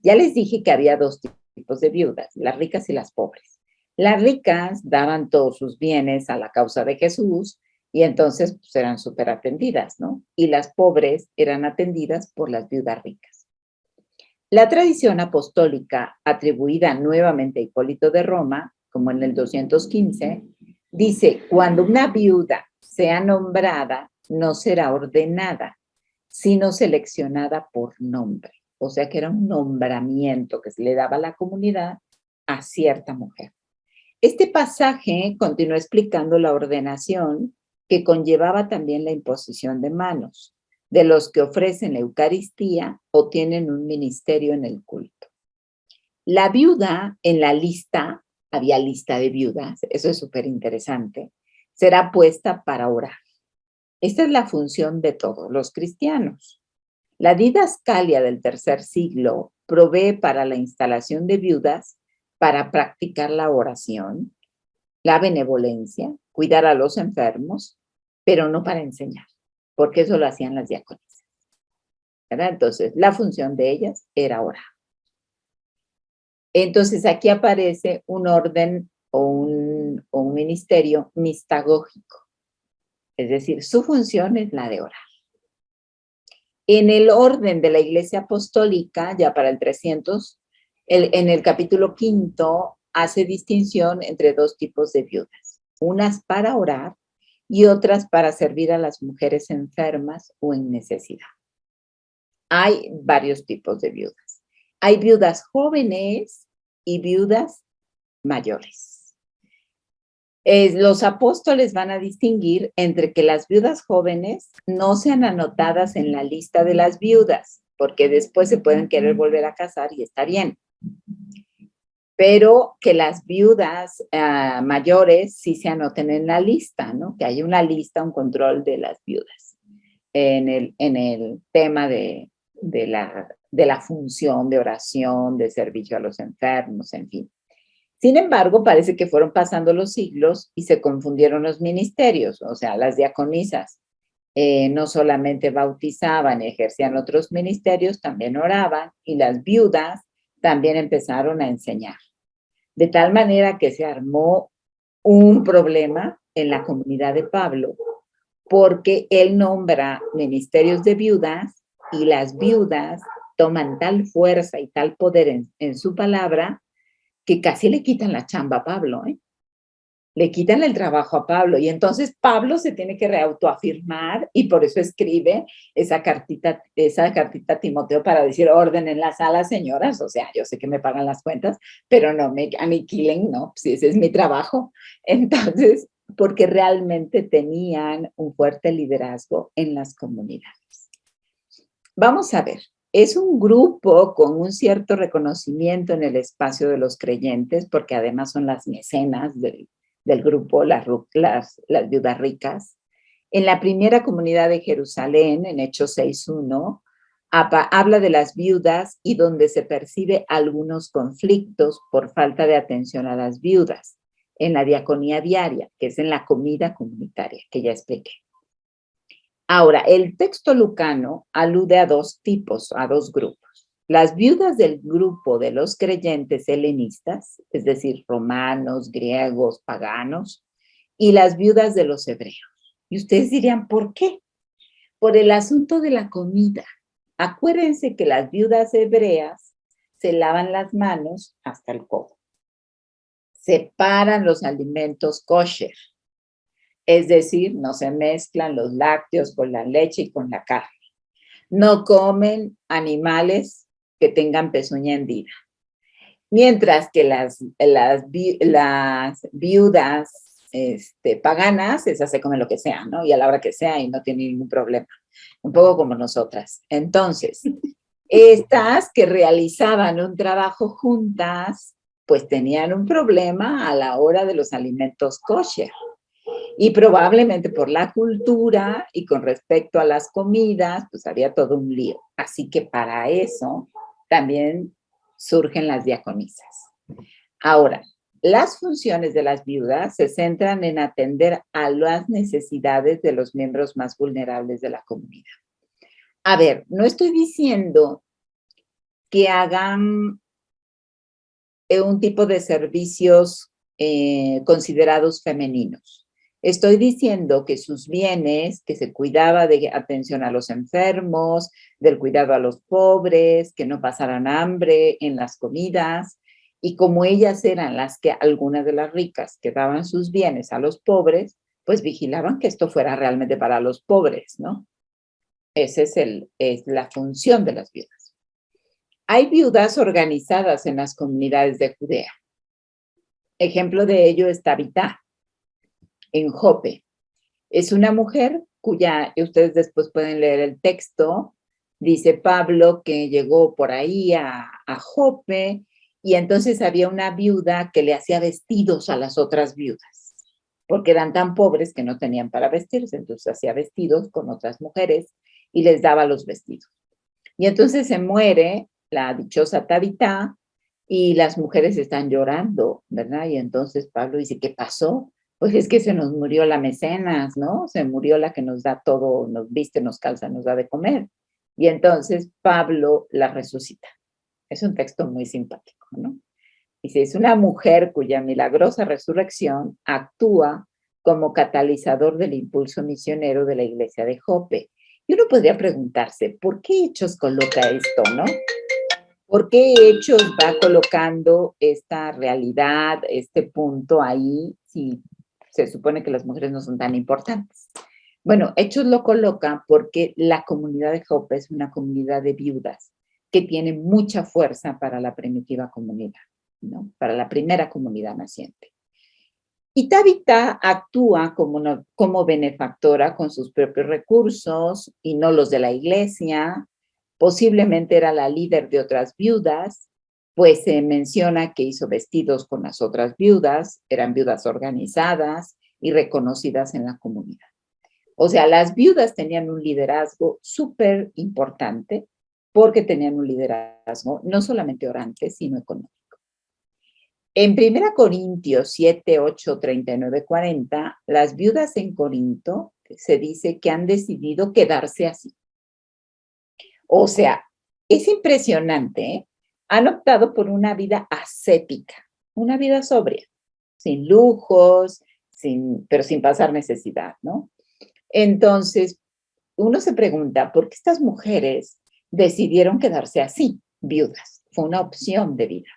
Ya les dije que había 2 tipos de viudas, las ricas y las pobres. Las ricas daban todos sus bienes a la causa de Jesús y entonces pues, eran súper atendidas, ¿no? Y las pobres eran atendidas por las viudas ricas. La tradición apostólica atribuida nuevamente a Hipólito de Roma, como en el 215, dice, cuando una viuda sea nombrada, no será ordenada, sino seleccionada por nombre. O sea que era un nombramiento que se le daba a la comunidad a cierta mujer. Este pasaje continúa explicando la ordenación que conllevaba también la imposición de manos de los que ofrecen la Eucaristía o tienen un ministerio en el culto. La viuda en la lista, había lista de viudas, eso es súper interesante, será puesta para orar. Esta es la función de todos los cristianos. La didascalia del tercer siglo provee para la instalación de viudas para practicar la oración, la benevolencia, cuidar a los enfermos, pero no para enseñar, porque eso lo hacían las diaconisas, ¿verdad? Entonces, la función de ellas era orar. Entonces, aquí aparece un orden o un ministerio mistagógico, es decir, su función es la de orar. En el orden de la Iglesia Apostólica, ya para el 300, en el capítulo 5, hace distinción entre dos tipos de viudas, unas para orar y otras para servir a las mujeres enfermas o en necesidad. Hay varios tipos de viudas. Hay viudas jóvenes y viudas mayores. Los apóstoles van a distinguir entre que las viudas jóvenes no sean anotadas en la lista de las viudas, porque después se pueden querer volver a casar y está bien. Pero que las viudas mayores sí se anoten en la lista, ¿no? Que haya una lista, un control de las viudas en el tema de la función de oración, de servicio a los enfermos, en fin. Sin embargo, parece que fueron pasando los siglos y se confundieron los ministerios, o sea, las diaconisas no solamente bautizaban y ejercían otros ministerios, también oraban, y las viudas también empezaron a enseñar. De tal manera que se armó un problema en la comunidad de Pablo, porque él nombra ministerios de viudas y las viudas toman tal fuerza y tal poder en su palabra que casi le quitan la chamba a Pablo, ¿eh? Le quitan el trabajo a Pablo, y entonces Pablo se tiene que reautoafirmar, y por eso escribe esa cartita a Timoteo para decir: orden en la sala, señoras, o sea, yo sé que me pagan las cuentas, pero no me aniquilen, ¿no? Si ese es mi trabajo. Entonces, porque realmente tenían un fuerte liderazgo en las comunidades. Vamos a ver. Es un grupo con un cierto reconocimiento en el espacio de los creyentes, porque además son las mecenas del grupo, las viudas ricas. En la primera comunidad de Jerusalén, en Hechos 6:1, habla de las viudas y donde se percibe algunos conflictos por falta de atención a las viudas en la diaconía diaria, que es en la comida comunitaria, que ya expliqué. Ahora, el texto lucano alude a dos tipos, a dos grupos. Las viudas del grupo de los creyentes helenistas, es decir, romanos, griegos, paganos, y las viudas de los hebreos. Y ustedes dirían, ¿por qué? Por el asunto de la comida. Acuérdense que las viudas hebreas se lavan las manos hasta el codo. Separan los alimentos kosher. Es decir, no se mezclan los lácteos con la leche y con la carne. No comen animales que tengan pezuña hendida. Mientras que las viudas paganas, esas se comen lo que sea, ¿no? Y a la hora que sea y no tienen ningún problema. Un poco como nosotras. Entonces, estas que realizaban un trabajo juntas, pues tenían un problema a la hora de los alimentos kosher. Y probablemente por la cultura y con respecto a las comidas, pues había todo un lío. Así que para eso también surgen las diaconisas. Ahora, las funciones de las viudas se centran en atender a las necesidades de los miembros más vulnerables de la comunidad. A ver, no estoy diciendo que hagan un tipo de servicios considerados femeninos. Estoy diciendo que sus bienes, que se cuidaba de atención a los enfermos, del cuidado a los pobres, que no pasaran hambre en las comidas, y como ellas eran las que, algunas de las ricas, que daban sus bienes a los pobres, pues vigilaban que esto fuera realmente para los pobres, ¿no? Esa es la función de las viudas. Hay viudas organizadas en las comunidades de Judea. Ejemplo de ello es Tabitá, en Jope. Es una mujer cuya, ustedes después pueden leer el texto, dice Pablo que llegó por ahí a Jope y entonces había una viuda que le hacía vestidos a las otras viudas. porque eran tan pobres que no tenían para vestirse, entonces hacía vestidos con otras mujeres y les daba los vestidos. Y entonces se muere la dichosa Tabitá y las mujeres están llorando, ¿verdad? Y entonces Pablo dice, ¿qué pasó? Pues es que se nos murió la mecenas, ¿no? Se murió la que nos da todo, nos viste, nos calza, nos da de comer. Y entonces Pablo la resucita. Es un texto muy simpático, ¿no? Dice, es una mujer cuya milagrosa resurrección actúa como catalizador del impulso misionero de la iglesia de Jope. Y uno podría preguntarse, ¿por qué Hechos coloca esto, no? ¿Por qué Hechos va colocando esta realidad, este punto ahí, si se supone que las mujeres no son tan importantes? Bueno, Hechos lo coloca porque la comunidad de Jope es una comunidad de viudas que tiene mucha fuerza para la primitiva comunidad, ¿no? Para la primera comunidad naciente. Y Tabitá actúa como benefactora con sus propios recursos y no los de la iglesia. Posiblemente era la líder de otras viudas, pues se menciona que hizo vestidos con las otras viudas, eran viudas organizadas y reconocidas en la comunidad. O sea, las viudas tenían un liderazgo súper importante porque tenían un liderazgo no solamente orante, sino económico. En 1 Corintios 7, 8, 39, 40, las viudas en Corinto se dice que han decidido quedarse así. O sea, es impresionante, ¿eh? Han optado por una vida ascética, una vida sobria, sin lujos, pero sin pasar necesidad, ¿no? Entonces, uno se pregunta, ¿por qué estas mujeres decidieron quedarse así, viudas? Fue una opción de vida.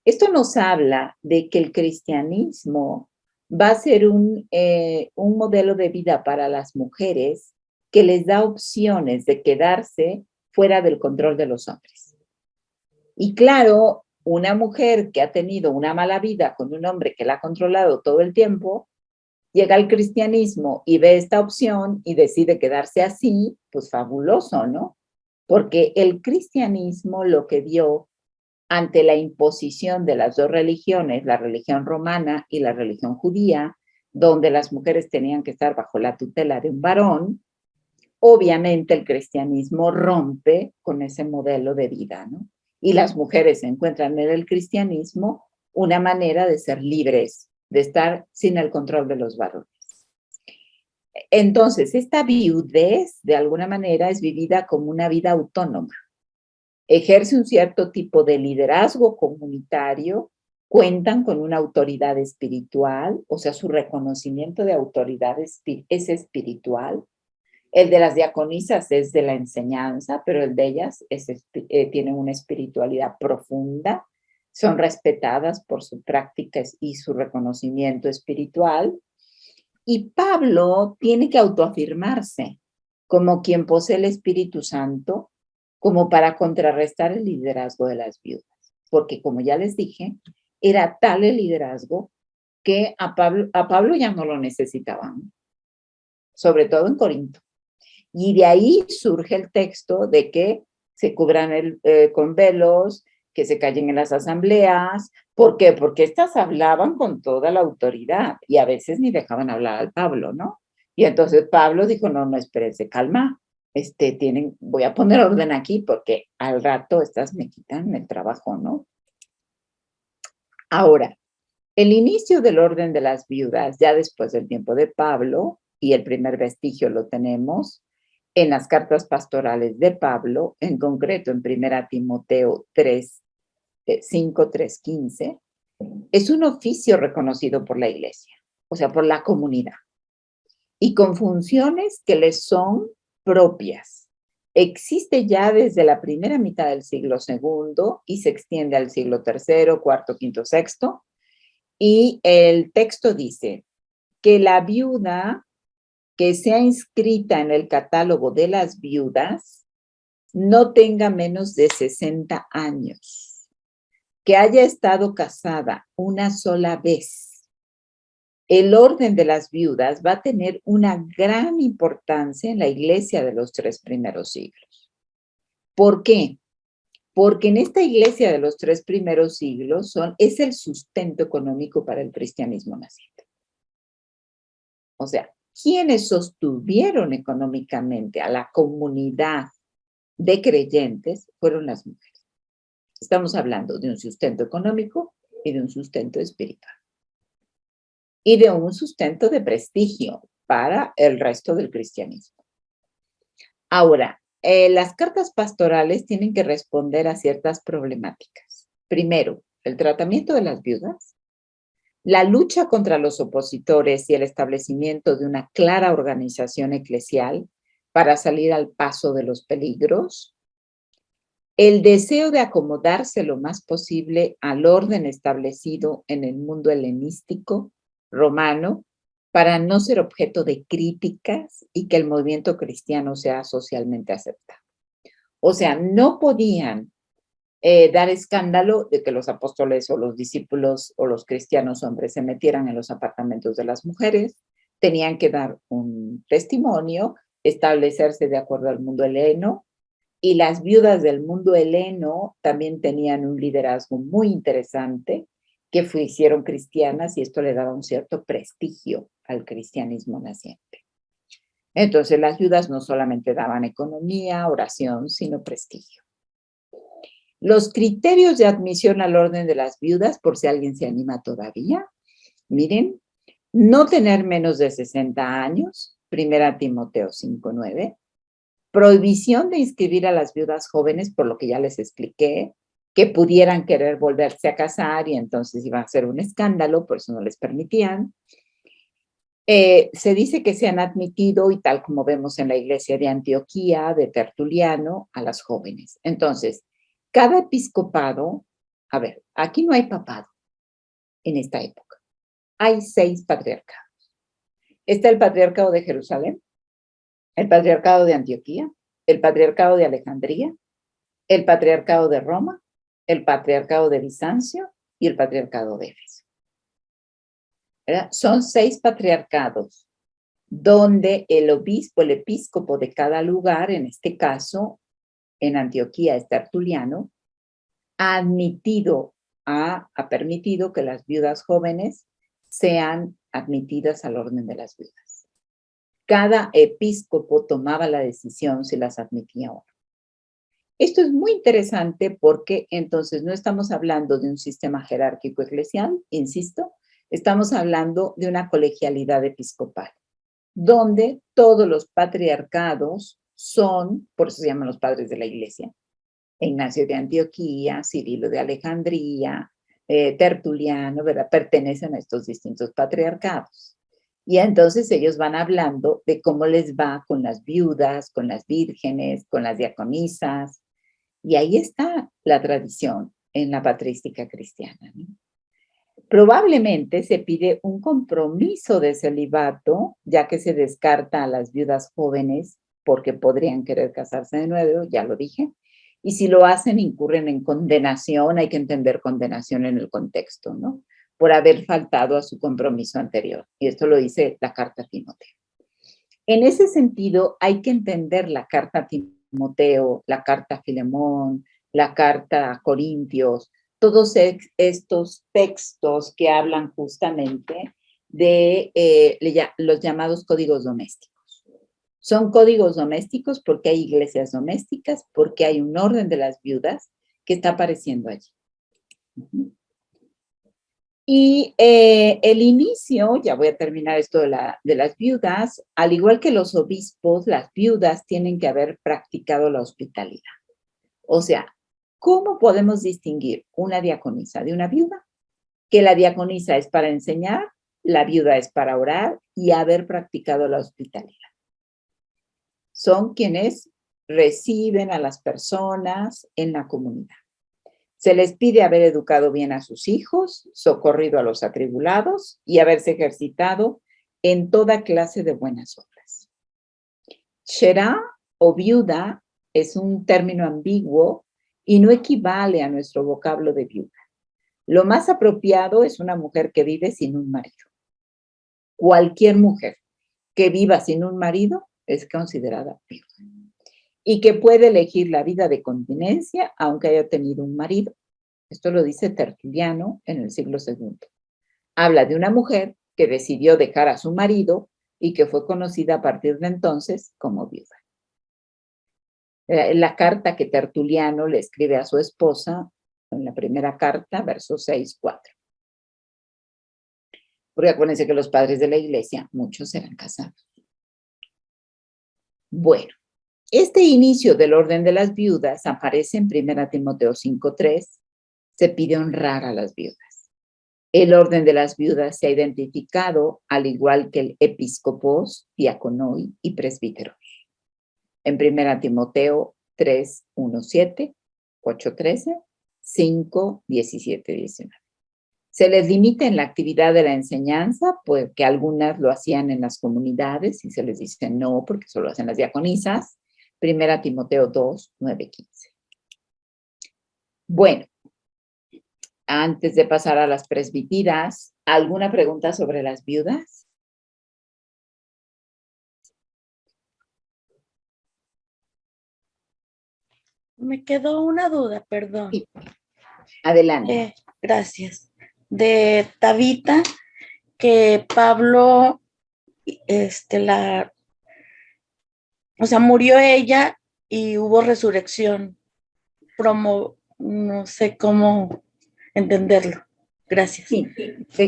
Esto nos habla de que el cristianismo va a ser un modelo de vida para las mujeres que les da opciones de quedarse fuera del control de los hombres. Y claro, una mujer que ha tenido una mala vida con un hombre que la ha controlado todo el tiempo, llega al cristianismo y ve esta opción y decide quedarse así, pues fabuloso, ¿no? Porque el cristianismo lo que dio ante la imposición de las dos religiones, la religión romana y la religión judía, donde las mujeres tenían que estar bajo la tutela de un varón, obviamente el cristianismo rompe con ese modelo de vida, ¿no? Y las mujeres encuentran en el cristianismo una manera de ser libres, de estar sin el control de los varones. Entonces, esta viudez, de alguna manera, es vivida como una vida autónoma. Ejerce un cierto tipo de liderazgo comunitario, cuentan con una autoridad espiritual, o sea, su reconocimiento de autoridad es espiritual. El de las diaconisas es de la enseñanza, pero el de ellas tiene una espiritualidad profunda, son respetadas por su práctica y su reconocimiento espiritual. Y Pablo tiene que autoafirmarse como quien posee el Espíritu Santo, como para contrarrestar el liderazgo de las viudas. Porque como ya les dije, era tal el liderazgo que a Pablo ya no lo necesitaban, sobre todo en Corinto. Y de ahí surge el texto de que se cubran con velos, que se callen en las asambleas. ¿Por qué? Porque estas hablaban con toda la autoridad y a veces ni dejaban hablar al Pablo, ¿no? Y entonces Pablo dijo, no, espérense, calma, voy a poner orden aquí porque al rato estas me quitan el trabajo, ¿no? Ahora, el inicio del orden de las viudas, ya después del tiempo de Pablo, y el primer vestigio lo tenemos en las cartas pastorales de Pablo, en concreto en 1 Timoteo 3, 5, 3, 15, es un oficio reconocido por la iglesia, o sea, por la comunidad, y con funciones que les son propias. Existe ya desde la primera mitad del siglo segundo y se extiende al siglo tercero, cuarto, quinto, sexto, y el texto dice que la viuda que sea inscrita en el catálogo de las viudas no tenga menos de 60 años, que haya estado casada una sola vez. El orden de las viudas va a tener una gran importancia en la iglesia de los 3 primeros siglos. ¿Por qué? Porque en esta iglesia de los 3 primeros siglos es el sustento económico para el cristianismo naciente. O sea, quienes sostuvieron económicamente a la comunidad de creyentes fueron las mujeres. Estamos hablando de un sustento económico y de un sustento espiritual. Y de un sustento de prestigio para el resto del cristianismo. Ahora, las cartas pastorales tienen que responder a ciertas problemáticas. Primero, el tratamiento de las viudas, la lucha contra los opositores y el establecimiento de una clara organización eclesial para salir al paso de los peligros, el deseo de acomodarse lo más posible al orden establecido en el mundo helenístico romano para no ser objeto de críticas y que el movimiento cristiano sea socialmente aceptado. O sea, no podían dar escándalo de que los apóstoles o los discípulos o los cristianos hombres se metieran en los apartamentos de las mujeres, tenían que dar un testimonio, establecerse de acuerdo al mundo heleno, y las viudas del mundo heleno también tenían un liderazgo muy interesante, que hicieron cristianas y esto le daba un cierto prestigio al cristianismo naciente. Entonces las viudas no solamente daban economía, oración, sino prestigio. Los criterios de admisión al orden de las viudas, por si alguien se anima todavía, miren, no tener menos de 60 años, 1 Timoteo 5:9, prohibición de inscribir a las viudas jóvenes, por lo que ya les expliqué, que pudieran querer volverse a casar y entonces iba a ser un escándalo, por eso no les permitían. Se dice que se han admitido, y tal como vemos en la iglesia de Antioquía, de Tertuliano, a las jóvenes. Entonces, cada episcopado, a ver, aquí no hay papado en esta época. Hay 6 patriarcados. Está el patriarcado de Jerusalén, el patriarcado de Antioquía, el patriarcado de Alejandría, el patriarcado de Roma, el patriarcado de Bizancio y el patriarcado de Éfeso. ¿Verdad? Son 6 patriarcados donde el obispo, el episcopo de cada lugar, en este caso, en Antioquía es Tertuliano, ha permitido que las viudas jóvenes sean admitidas al orden de las viudas. Cada episcopo tomaba la decisión si las admitía o no. Esto es muy interesante porque entonces no estamos hablando de un sistema jerárquico eclesial, insisto, estamos hablando de una colegialidad episcopal, donde todos los patriarcados son, por eso se llaman los padres de la iglesia, Ignacio de Antioquía, Cirilo de Alejandría, Tertuliano, ¿verdad? Pertenecen a estos distintos patriarcados. Y entonces ellos van hablando de cómo les va con las viudas, con las vírgenes, con las diaconisas. Y ahí está la tradición en la patrística cristiana, ¿no? Probablemente se pide un compromiso de celibato, ya que se descarta a las viudas jóvenes porque podrían querer casarse de nuevo, ya lo dije. Y si lo hacen, incurren en condenación, hay que entender condenación en el contexto, ¿no? Por haber faltado a su compromiso anterior. Y esto lo dice la carta a Timoteo. En ese sentido, hay que entender la carta a Timoteo, la carta a Filemón, la carta a Corintios, todos estos textos que hablan justamente de los llamados códigos domésticos. Son códigos domésticos porque hay iglesias domésticas, porque hay un orden de las viudas que está apareciendo allí. Y el inicio, ya voy a terminar esto de las viudas, al igual que los obispos, las viudas tienen que haber practicado la hospitalidad. O sea, ¿cómo podemos distinguir una diaconisa de una viuda? Que la diaconisa es para enseñar, la viuda es para orar y haber practicado la hospitalidad. Son quienes reciben a las personas en la comunidad. Se les pide haber educado bien a sus hijos, socorrido a los atribulados y haberse ejercitado en toda clase de buenas obras. Sherá o viuda es un término ambiguo y no equivale a nuestro vocablo de viuda. Lo más apropiado es una mujer que vive sin un marido. Cualquier mujer que viva sin un marido es considerada viuda y que puede elegir la vida de continencia aunque haya tenido un marido. Esto lo dice Tertuliano en el siglo II. Habla de una mujer que decidió dejar a su marido y que fue conocida a partir de entonces como viuda. La carta que Tertuliano le escribe a su esposa, en la primera carta, versos 6, 4. Porque acuérdense que los padres de la iglesia, muchos eran casados. Bueno, este inicio del orden de las viudas aparece en 1 Timoteo 5:3. Se pide honrar a las viudas. El orden de las viudas se ha identificado al igual que el episcopos, diaconoi y presbíteros. En 1 Timoteo 3, 1, 7, 8, 13, 5, 17, 19. Se les limita en la actividad de la enseñanza, porque algunas lo hacían en las comunidades y se les dice no, porque solo hacen las diaconisas. 1 Timoteo 2, 9, 15. Bueno, antes de pasar a las presbíteras, ¿alguna pregunta sobre las viudas? Me quedó una duda, perdón. Sí. Adelante. Gracias. De Tabita, que Pablo, murió ella y hubo resurrección. No sé cómo entenderlo. Gracias. Sí,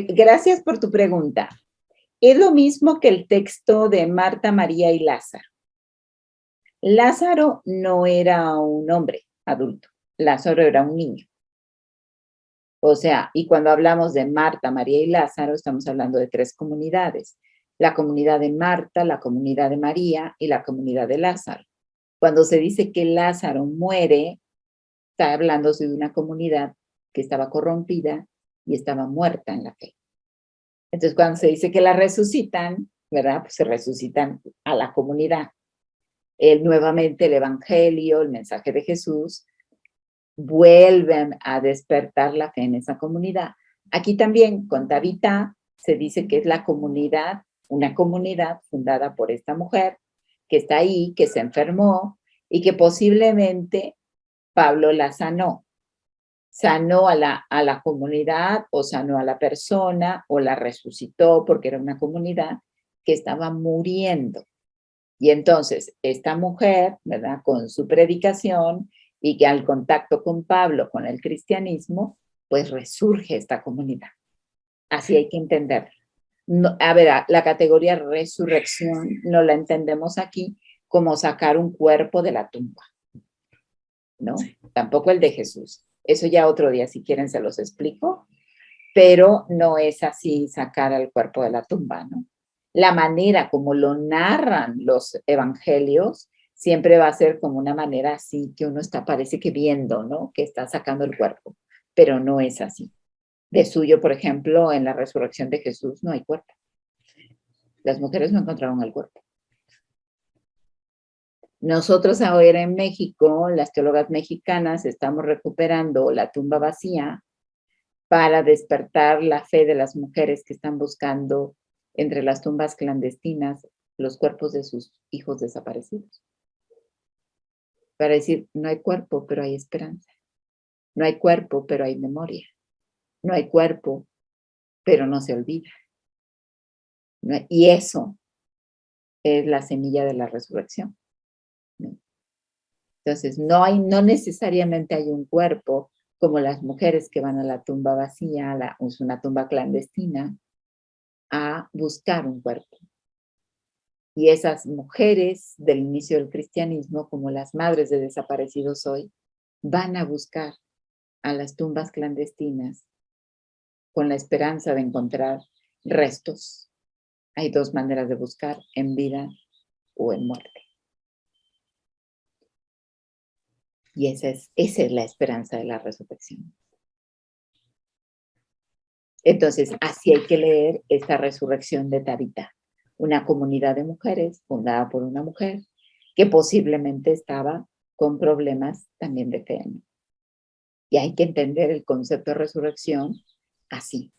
gracias por tu pregunta. Es lo mismo que el texto de Marta, María y Lázaro. Lázaro no era un hombre adulto, Lázaro era un niño. O sea, y cuando hablamos de Marta, María y Lázaro, estamos hablando de 3 comunidades. La comunidad de Marta, la comunidad de María y la comunidad de Lázaro. Cuando se dice que Lázaro muere, está hablándose de una comunidad que estaba corrompida y estaba muerta en la fe. Entonces, cuando se dice que la resucitan, ¿verdad? Pues se resucitan a la comunidad. Nuevamente el evangelio, el mensaje de Jesús, vuelven a despertar la fe en esa comunidad. Aquí también con Tabita se dice que es la comunidad, una comunidad fundada por esta mujer que está ahí, que se enfermó y que posiblemente Pablo la sanó. Sanó a la comunidad o sanó a la persona o la resucitó porque era una comunidad que estaba muriendo. Y entonces esta mujer, ¿verdad? Con su predicación y que al contacto con Pablo, con el cristianismo, pues resurge esta comunidad. Así hay que entenderlo. No, a ver, la categoría resurrección no la entendemos aquí como sacar un cuerpo de la tumba, ¿no? Tampoco el de Jesús. Eso ya otro día, si quieren, se los explico, pero no es así sacar al cuerpo de la tumba, ¿no? La manera como lo narran los evangelios siempre va a ser como una manera así que uno está, parece que viendo, ¿no? Que está sacando el cuerpo, pero no es así. De suyo, por ejemplo, en la resurrección de Jesús no hay cuerpo. Las mujeres no encontraron el cuerpo. Nosotros ahora en México, las teólogas mexicanas, estamos recuperando la tumba vacía para despertar la fe de las mujeres que están buscando entre las tumbas clandestinas los cuerpos de sus hijos desaparecidos. Para decir, no hay cuerpo, pero hay esperanza. No hay cuerpo, pero hay memoria. No hay cuerpo, pero no se olvida. Y eso es la semilla de la resurrección. Entonces, no necesariamente hay un cuerpo como las mujeres que van a la tumba vacía, es una tumba clandestina, a buscar un cuerpo. Y esas mujeres del inicio del cristianismo, como las madres de desaparecidos hoy, van a buscar a las tumbas clandestinas con la esperanza de encontrar restos. Hay 2 maneras de buscar, en vida o en muerte. Y esa es la esperanza de la resurrección. Entonces, así hay que leer esta resurrección de Tabita, una comunidad de mujeres fundada por una mujer que posiblemente estaba con problemas también de fe. Y hay que entender el concepto de resurrección así,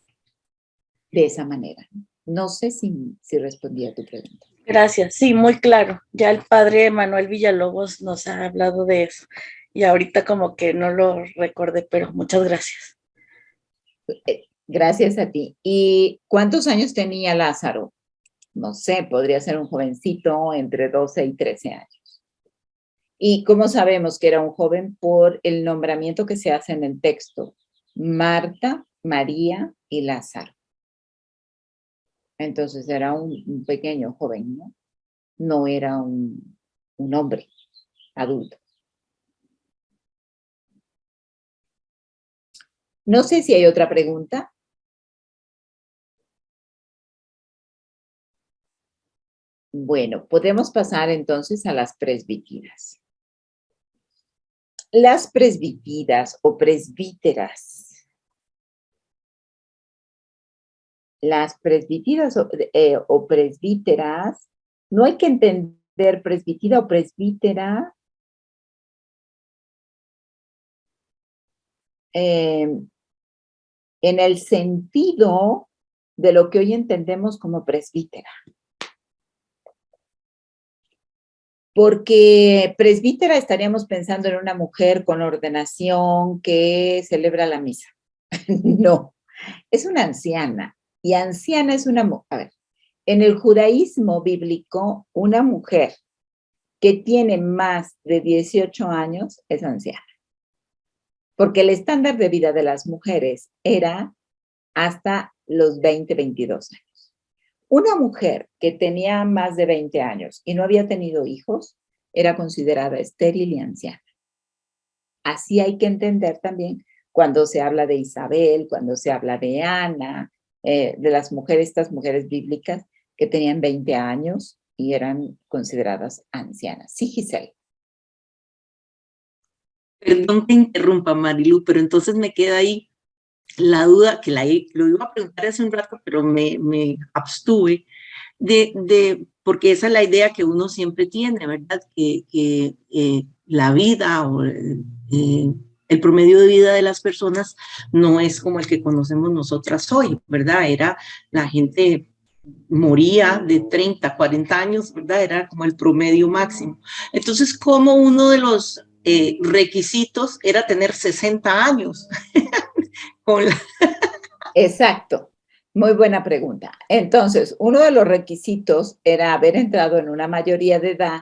de esa manera. No sé si respondí a tu pregunta. Gracias, sí, muy claro. Ya el padre Manuel Villalobos nos ha hablado de eso y ahorita como que no lo recordé, pero muchas gracias. Gracias a ti. ¿Y cuántos años tenía Lázaro? no sé, podría ser un jovencito entre 12 y 13 años. ¿Y cómo sabemos que era un joven? Por el nombramiento que se hace en el texto. Marta, María y Lázaro. Entonces era un pequeño joven, ¿no? No era un hombre adulto. No sé si hay otra pregunta. Bueno, podemos pasar entonces a las presbíteras. Las presbíteras o presbíteras. Las presbíteras o presbíteras, no hay que entender presbítera o presbítera en el sentido de lo que hoy entendemos como presbítera. Porque presbítera estaríamos pensando en una mujer con ordenación que celebra la misa. No, es una anciana. Y anciana es una mujer. A ver, en el judaísmo bíblico, una mujer que tiene más de 18 años es anciana. Porque el estándar de vida de las mujeres era hasta los 20, 22 años. Una mujer que tenía más de 20 años y no había tenido hijos era considerada estéril y anciana. Así hay que entender también cuando se habla de Isabel, cuando se habla de Ana, de las mujeres, estas mujeres bíblicas que tenían 20 años y eran consideradas ancianas. Sí, Giselle. Perdón que interrumpa, Marilu, pero entonces me queda ahí la duda, que lo iba a preguntar hace un rato, pero me abstuve, porque esa es la idea que uno siempre tiene, ¿verdad? Que la vida o el promedio de vida de las personas no es como el que conocemos nosotras hoy, ¿verdad? La gente moría de 30, 40 años, ¿verdad? Era como el promedio máximo. Entonces, como uno de los requisitos era tener 60 años. Exacto, muy buena pregunta. Entonces, uno de los requisitos era haber entrado en una mayoría de edad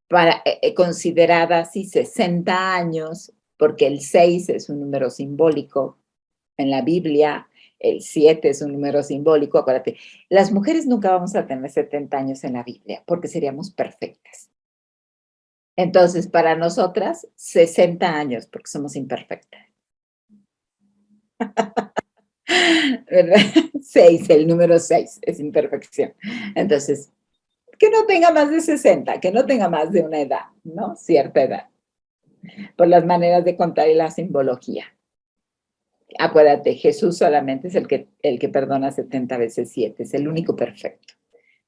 para considerada así 60 años, porque el 6 es un número simbólico en la Biblia, el 7 es un número simbólico, acuérdate, las mujeres nunca vamos a tener 70 años en la Biblia, porque seríamos perfectas. Entonces, para nosotras, 60 años, porque somos imperfectas. ¿Verdad? 6, el número 6 es imperfección. Entonces, que no tenga más de 60, que no tenga más de una edad, ¿no? Cierta edad. Por las maneras de contar y la simbología. Acuérdate, Jesús solamente es el que perdona 70 veces 7, es el único perfecto.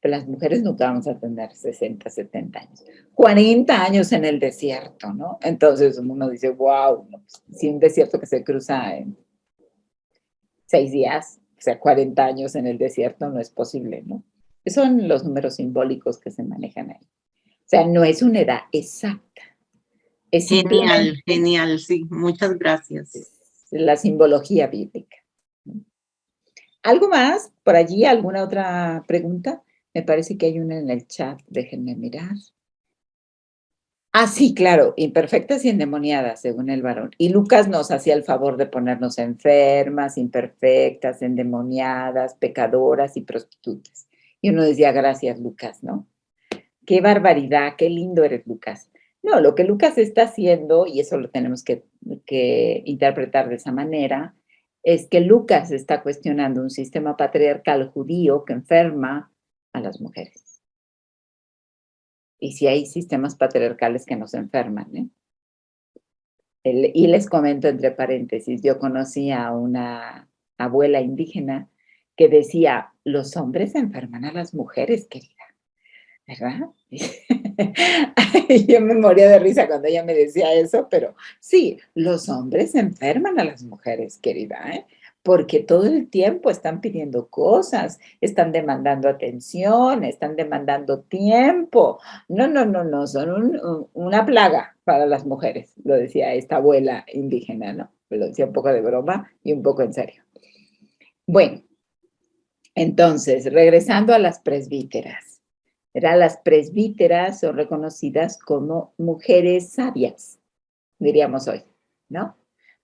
Pero las mujeres nunca vamos a tener 60, 70 años. 40 años en el desierto, ¿no? Entonces uno dice, wow, no, si un desierto que se cruza en 6 días, o sea, 40 años en el desierto no es posible, ¿no? Son los números simbólicos que se manejan ahí. O sea, no es una edad exacta. Es genial, genial, sí, muchas gracias. La simbología bíblica. ¿Algo más? ¿Por allí alguna otra pregunta? Me parece que hay una en el chat, déjenme mirar. Ah, sí, claro, imperfectas y endemoniadas, según el varón. Y Lucas nos hacía el favor de ponernos enfermas, imperfectas, endemoniadas, pecadoras y prostitutas. Y uno decía, gracias, Lucas, ¿no? Qué barbaridad, qué lindo eres, Lucas. No, lo que Lucas está haciendo, y eso lo tenemos que interpretar de esa manera, es que Lucas está cuestionando un sistema patriarcal judío que enferma a las mujeres. Y si hay sistemas patriarcales que nos enferman, ¿eh? Y les comento entre paréntesis, yo conocí a una abuela indígena que decía, los hombres enferman a las mujeres, querida, ¿verdad? Yo me moría de risa cuando ella me decía eso, pero sí, los hombres enferman a las mujeres, querida, ¿eh? Porque todo el tiempo están pidiendo cosas, están demandando atención, están demandando tiempo. No, son una plaga para las mujeres, lo decía esta abuela indígena, ¿no? Lo decía un poco de broma y un poco en serio. Bueno, Entonces, regresando a las presbíteras. Las presbíteras son reconocidas como mujeres sabias, diríamos hoy, ¿no?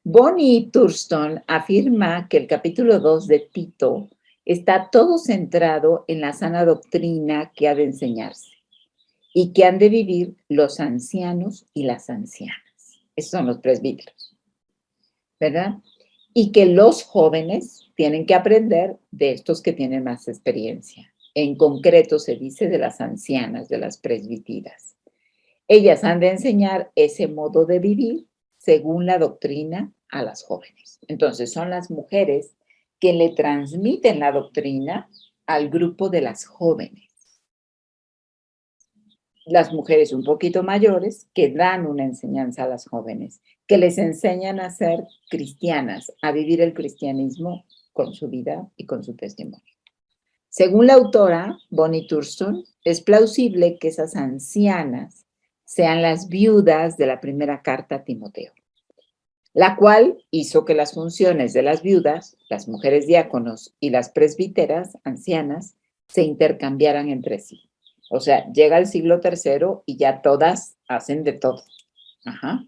Bonnie Thurston afirma que el capítulo 2 de Tito está todo centrado en la sana doctrina que ha de enseñarse y que han de vivir los ancianos y las ancianas. Esos son los presbíteros, ¿verdad? Y que los jóvenes tienen que aprender de estos que tienen más experiencia. En concreto se dice de las ancianas, de las presbíteras. Ellas han de enseñar ese modo de vivir según la doctrina a las jóvenes. Entonces son las mujeres que le transmiten la doctrina al grupo de las jóvenes. Las mujeres un poquito mayores que dan una enseñanza a las jóvenes, que les enseñan a ser cristianas, a vivir el cristianismo con su vida y con su testimonio. Según la autora, Bonnie Thurston, es plausible que esas ancianas sean las viudas de la primera carta a Timoteo, la cual hizo que las funciones de las viudas, las mujeres diáconos y las presbíteras ancianas se intercambiaran entre sí. O sea, llega el siglo III y ya todas hacen de todo. Ajá.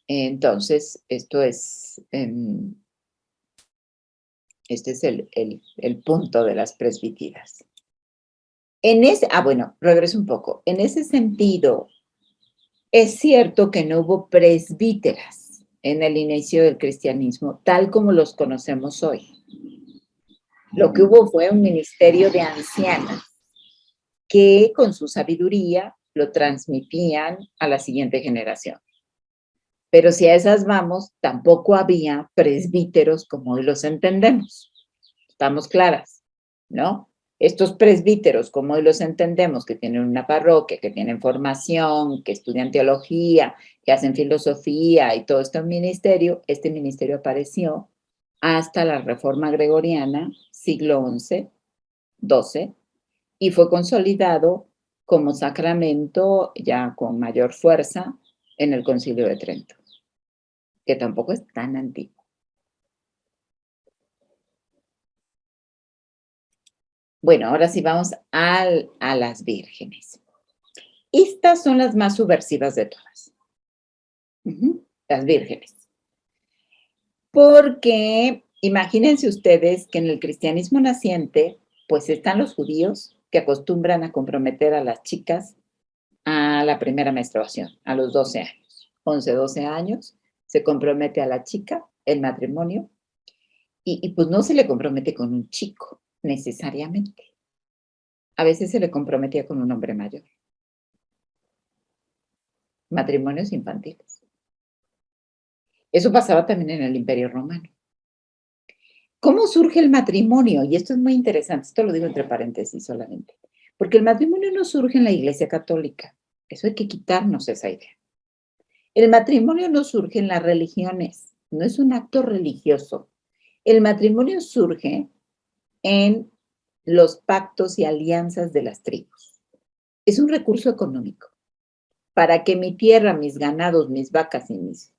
Entonces, este es el punto de las presbíteras. Regreso un poco. En ese sentido, es cierto que no hubo presbíteras en el inicio del cristianismo, tal como los conocemos hoy. Lo que hubo fue un ministerio de ancianas que con su sabiduría lo transmitían a la siguiente generación. Pero si a esas vamos, tampoco había presbíteros como hoy los entendemos. Estamos claras, ¿no? Estos presbíteros, como hoy los entendemos, que tienen una parroquia, que tienen formación, que estudian teología, que hacen filosofía y todo este ministerio apareció hasta la Reforma Gregoriana, siglo XI, XII, y fue consolidado como sacramento ya con mayor fuerza en el Concilio de Trento, que tampoco es tan antiguo. Bueno, ahora sí vamos a las vírgenes. Estas son las más subversivas de todas. Las vírgenes. Porque imagínense ustedes que en el cristianismo naciente, pues están los judíos que acostumbran a comprometer a las chicas a la primera menstruación, a los 12 años. 11, 12 años, se compromete a la chica el matrimonio y pues no se le compromete con un chico necesariamente. A veces se le comprometía con un hombre mayor. Matrimonios infantiles. Eso pasaba también en el Imperio Romano. ¿Cómo surge el matrimonio? Y esto es muy interesante, esto lo digo entre paréntesis solamente, porque el matrimonio no surge en la Iglesia Católica. Eso hay que quitarnos esa idea. El matrimonio no surge en las religiones, no es un acto religioso. El matrimonio surge en los pactos y alianzas de las tribus. Es un recurso económico. Para que mi tierra, mis ganados, mis vacas y mis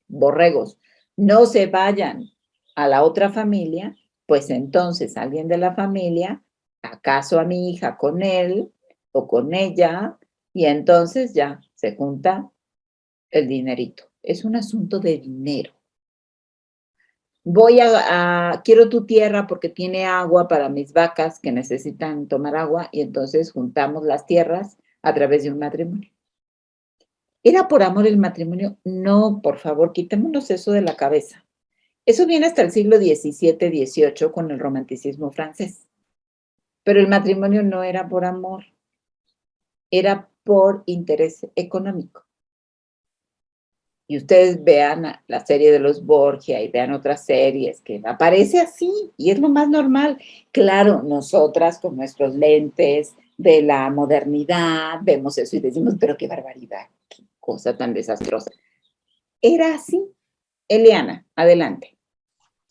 borregos no se vayan a la otra familia, pues entonces alguien de la familia, acaso a mi hija con él o con ella, y entonces ya se junta el dinerito. Es un asunto de dinero. Quiero tu tierra porque tiene agua para mis vacas que necesitan tomar agua y entonces juntamos las tierras a través de un matrimonio. ¿Era por amor el matrimonio? No, por favor, quitémonos eso de la cabeza. Eso viene hasta el siglo XVII, XVIII con el romanticismo francés. Pero el matrimonio no era por amor, era por interés económico. Y ustedes vean la serie de los Borgia y vean otras series que aparece así y es lo más normal. Claro, nosotras con nuestros lentes de la modernidad vemos eso y decimos, pero qué barbaridad, qué cosa tan desastrosa. Era así. Eliana, adelante.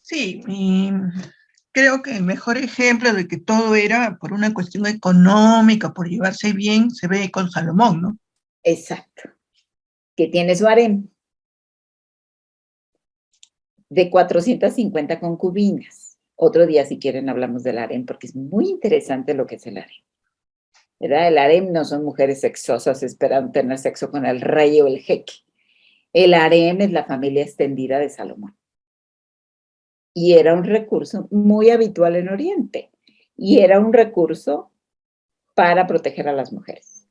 Sí, y creo que el mejor ejemplo de que todo era por una cuestión económica, por llevarse bien, se ve con Salomón, ¿no? Exacto. Que tiene su harem de 450 concubinas. Otro día, si quieren, hablamos del harem, porque es muy interesante lo que es el harem. ¿Verdad? El harem no son mujeres sexosas esperando tener sexo con el rey o el jeque. El harem es la familia extendida de Salomón. Y era un recurso muy habitual en Oriente. Y era un recurso para proteger a las mujeres.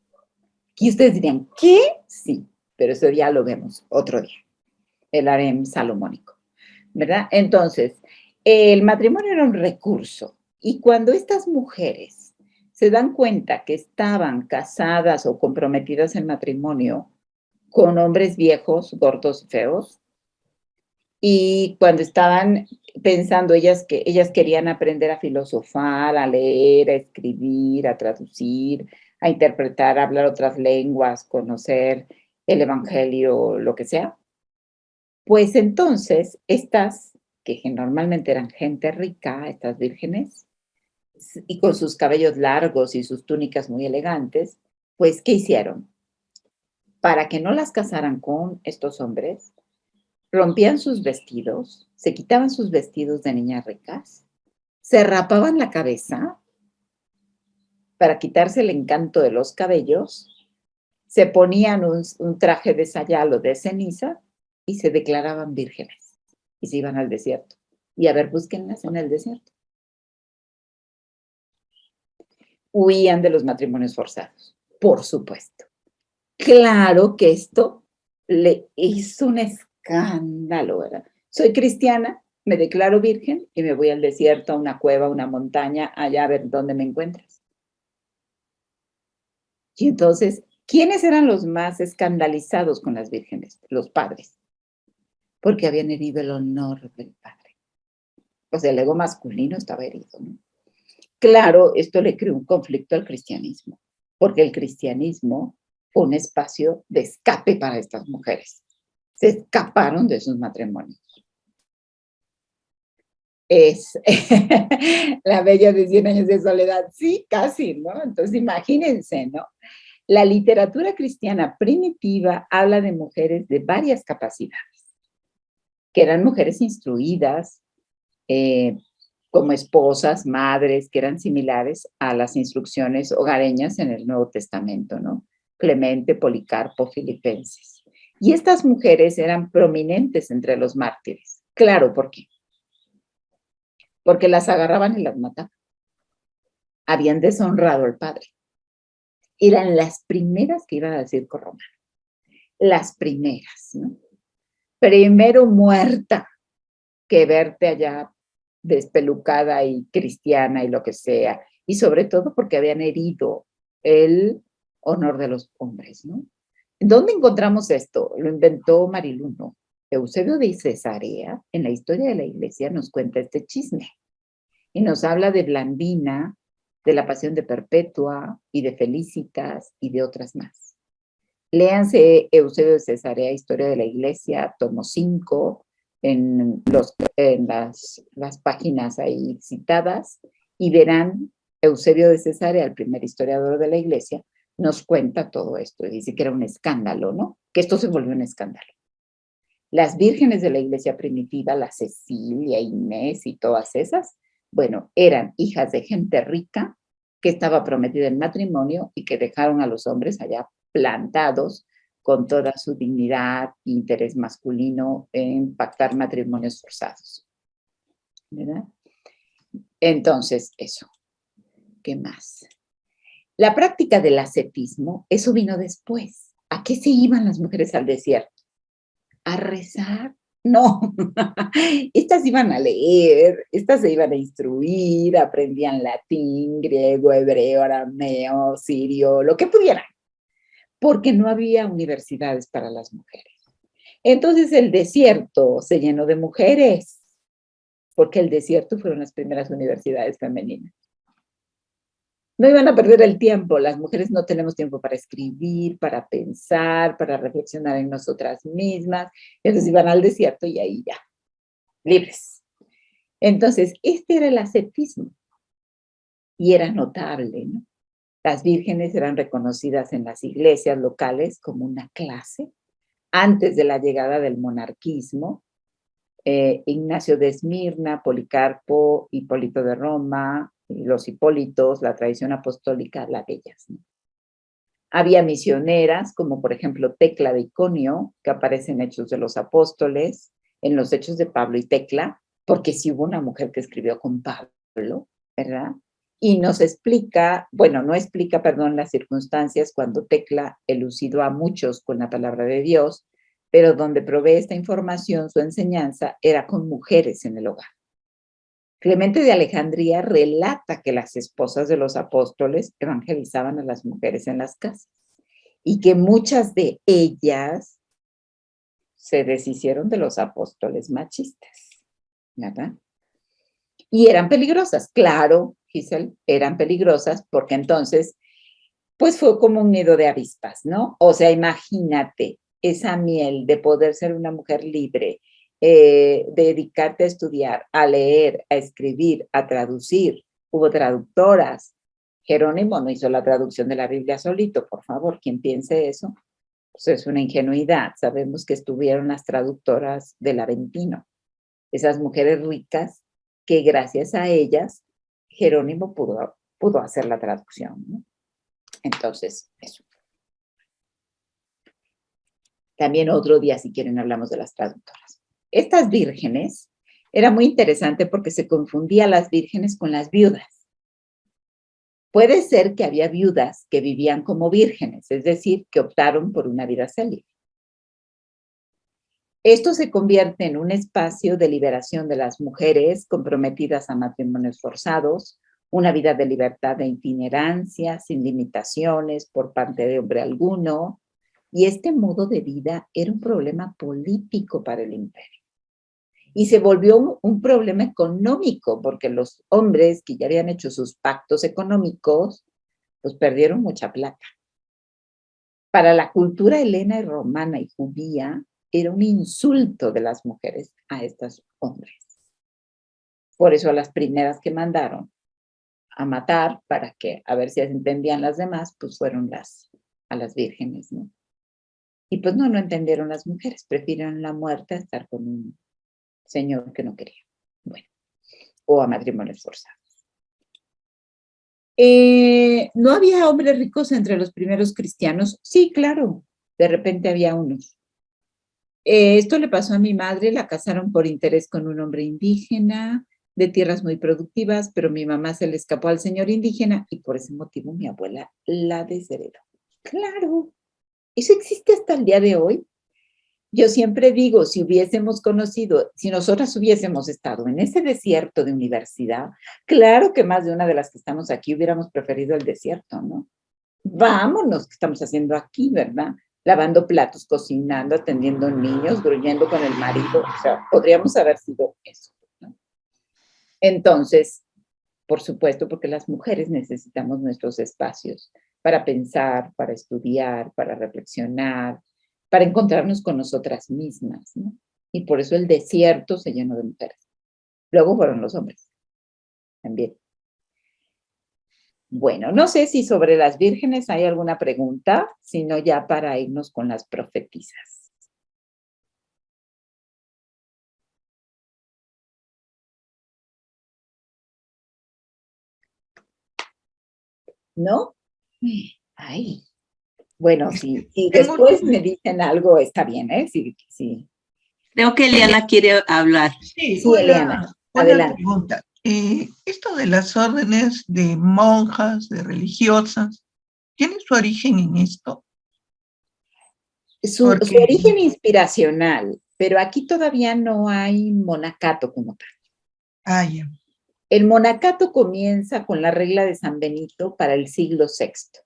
Y ustedes dirían, ¿qué? Sí, pero eso ya lo vemos otro día. El harem salomónico, ¿verdad? Entonces, el matrimonio era un recurso. Y cuando estas mujeres se dan cuenta que estaban casadas o comprometidas en matrimonio con hombres viejos, gordos, feos, y cuando estaban pensando que ellas querían aprender a filosofar, a leer, a escribir, a traducir, a interpretar, a hablar otras lenguas, conocer el evangelio, lo que sea, pues entonces estas, que normalmente eran gente rica, estas vírgenes, y con sus cabellos largos y sus túnicas muy elegantes, pues ¿qué hicieron? Para que no las casaran con estos hombres, rompían sus vestidos, se quitaban sus vestidos de niñas ricas, se rapaban la cabeza para quitarse el encanto de los cabellos, se ponían un traje de sayal o de ceniza y se declaraban vírgenes y se iban al desierto. Y a ver, búsquenlas en el desierto. Huían de los matrimonios forzados, por supuesto. Claro que esto le hizo un escándalo, ¿verdad? Soy cristiana, me declaro virgen y me voy al desierto, a una cueva, a una montaña, allá a ver dónde me encuentras. Y entonces, ¿quiénes eran los más escandalizados con las vírgenes? Los padres, porque habían herido el honor del padre. O sea, el ego masculino estaba herido, ¿no? Claro, esto le creó un conflicto al cristianismo, porque el cristianismo fue un espacio de escape para estas mujeres. Se escaparon de sus matrimonios. Es la bella de 100 años de soledad, sí, casi, ¿no? Entonces imagínense, ¿no? La literatura cristiana primitiva habla de mujeres de varias capacidades, que eran mujeres instruidas, como esposas, madres, que eran similares a las instrucciones hogareñas en el Nuevo Testamento, ¿no? Clemente, Policarpo, Filipenses. Y estas mujeres eran prominentes entre los mártires. Claro, ¿por qué? Porque las agarraban y las mataban. Habían deshonrado al padre. Eran las primeras que iban al circo romano. Las primeras, ¿no? Primero muerta que verte allá despelucada y cristiana y lo que sea. Y sobre todo porque habían herido el honor de los hombres, ¿no? ¿Dónde encontramos esto? Lo inventó Mariluno. Eusebio de Cesarea, en la historia de la iglesia, nos cuenta este chisme. Y nos habla de Blandina, de la Pasión de Perpetua y de Felicitas y de otras más. Léanse Eusebio de Cesarea, Historia de la Iglesia, tomo 5, en las páginas ahí citadas, y verán Eusebio de Cesarea, el primer historiador de la Iglesia, nos cuenta todo esto. Y dice que era un escándalo, ¿no? Que esto se volvió un escándalo. Las vírgenes de la Iglesia primitiva, la Cecilia, Inés y todas esas, bueno, eran hijas de gente rica que estaba prometida en matrimonio y que dejaron a los hombres allá plantados con toda su dignidad e interés masculino en pactar matrimonios forzados. ¿Verdad? Entonces, eso. ¿Qué más? La práctica del ascetismo, eso vino después. ¿A qué se iban las mujeres al desierto? ¿A rezar? No, estas iban a leer, estas se iban a instruir, aprendían latín, griego, hebreo, arameo, sirio, lo que pudieran, porque no había universidades para las mujeres. Entonces el desierto se llenó de mujeres, porque el desierto fueron las primeras universidades femeninas. No iban a perder el tiempo, las mujeres no tenemos tiempo para escribir, para pensar, para reflexionar en nosotras mismas, entonces iban al desierto y ahí ya, libres. Entonces, este era el ascetismo y era notable, ¿no? Las vírgenes eran reconocidas en las iglesias locales como una clase antes de la llegada del monarquismo. Ignacio de Esmirna, Policarpo, Hipólito de Roma, los Hipólitos, la tradición apostólica, la de ellas, ¿no? Había misioneras, como por ejemplo Tecla de Iconio, que aparece en Hechos de los Apóstoles, en los Hechos de Pablo y Tecla, porque sí hubo una mujer que escribió con Pablo, ¿verdad? Y nos explica, bueno, no explica, perdón, las circunstancias cuando Tecla elucidó a muchos con la palabra de Dios, pero donde provee esta información, su enseñanza era con mujeres en el hogar. Clemente de Alejandría relata que las esposas de los apóstoles evangelizaban a las mujeres en las casas y que muchas de ellas se deshicieron de los apóstoles machistas, ¿verdad? Y eran peligrosas, claro, Giselle, eran peligrosas porque entonces, pues fue como un nido de avispas, ¿no? O sea, imagínate esa miel de poder ser una mujer libre, dedicarte a estudiar, a leer, a escribir, a traducir. Hubo traductoras. Jerónimo no hizo la traducción de la Biblia solito, por favor, quien piense eso, pues es una ingenuidad. Sabemos que estuvieron las traductoras del Aventino, esas mujeres ricas que gracias a ellas Jerónimo pudo hacer la traducción, ¿no? Entonces, eso. También otro día, si quieren, hablamos de las traductoras. Estas vírgenes, era muy interesante porque se confundía las vírgenes con las viudas. Puede ser que había viudas que vivían como vírgenes, es decir, que optaron por una vida célibe. Esto se convierte en un espacio de liberación de las mujeres comprometidas a matrimonios forzados, una vida de libertad e itinerancia, sin limitaciones por parte de hombre alguno, y este modo de vida era un problema político para el imperio. Y se volvió un problema económico, porque los hombres que ya habían hecho sus pactos económicos, pues perdieron mucha plata. Para la cultura helena y romana y judía, era un insulto de las mujeres a estos hombres. Por eso a las primeras que mandaron a matar, para que a ver si entendían las demás, pues fueron a las vírgenes, ¿no? Y pues no entendieron las mujeres, prefirieron la muerte a estar con un señor que no quería. Bueno, o a matrimonios forzados. ¿No había hombres ricos entre los primeros cristianos? Sí, claro, de repente había unos. Esto le pasó a mi madre, la casaron por interés con un hombre indígena, de tierras muy productivas, pero mi mamá se le escapó al señor indígena y por ese motivo mi abuela la desheredó. Claro, eso existe hasta el día de hoy. Yo siempre digo, si hubiésemos conocido, si nosotras hubiésemos estado en ese desierto de universidad, claro que más de una de las que estamos aquí hubiéramos preferido el desierto, ¿no? Vámonos, ¿qué estamos haciendo aquí, verdad? Lavando platos, cocinando, atendiendo niños, gruñendo con el marido, o sea, podríamos haber sido eso, ¿no? Entonces, por supuesto, porque las mujeres necesitamos nuestros espacios para pensar, para estudiar, para reflexionar, para encontrarnos con nosotras mismas, ¿no? Y por eso el desierto se llenó de mujeres. Luego fueron los hombres, también. Bueno, no sé si sobre las vírgenes hay alguna pregunta, sino ya para irnos con las profetisas. ¿No? Ay. Bueno, si después me dicen algo, está bien, ¿eh? Sí. Creo que Eliana quiere hablar. Sí, Eliana, una adelante. pregunta. Esto de las órdenes de monjas, de religiosas, ¿tiene su origen en esto? Su origen inspiracional, pero aquí todavía no hay monacato como tal. Ah, ya. El monacato comienza con la regla de San Benito para el siglo VI.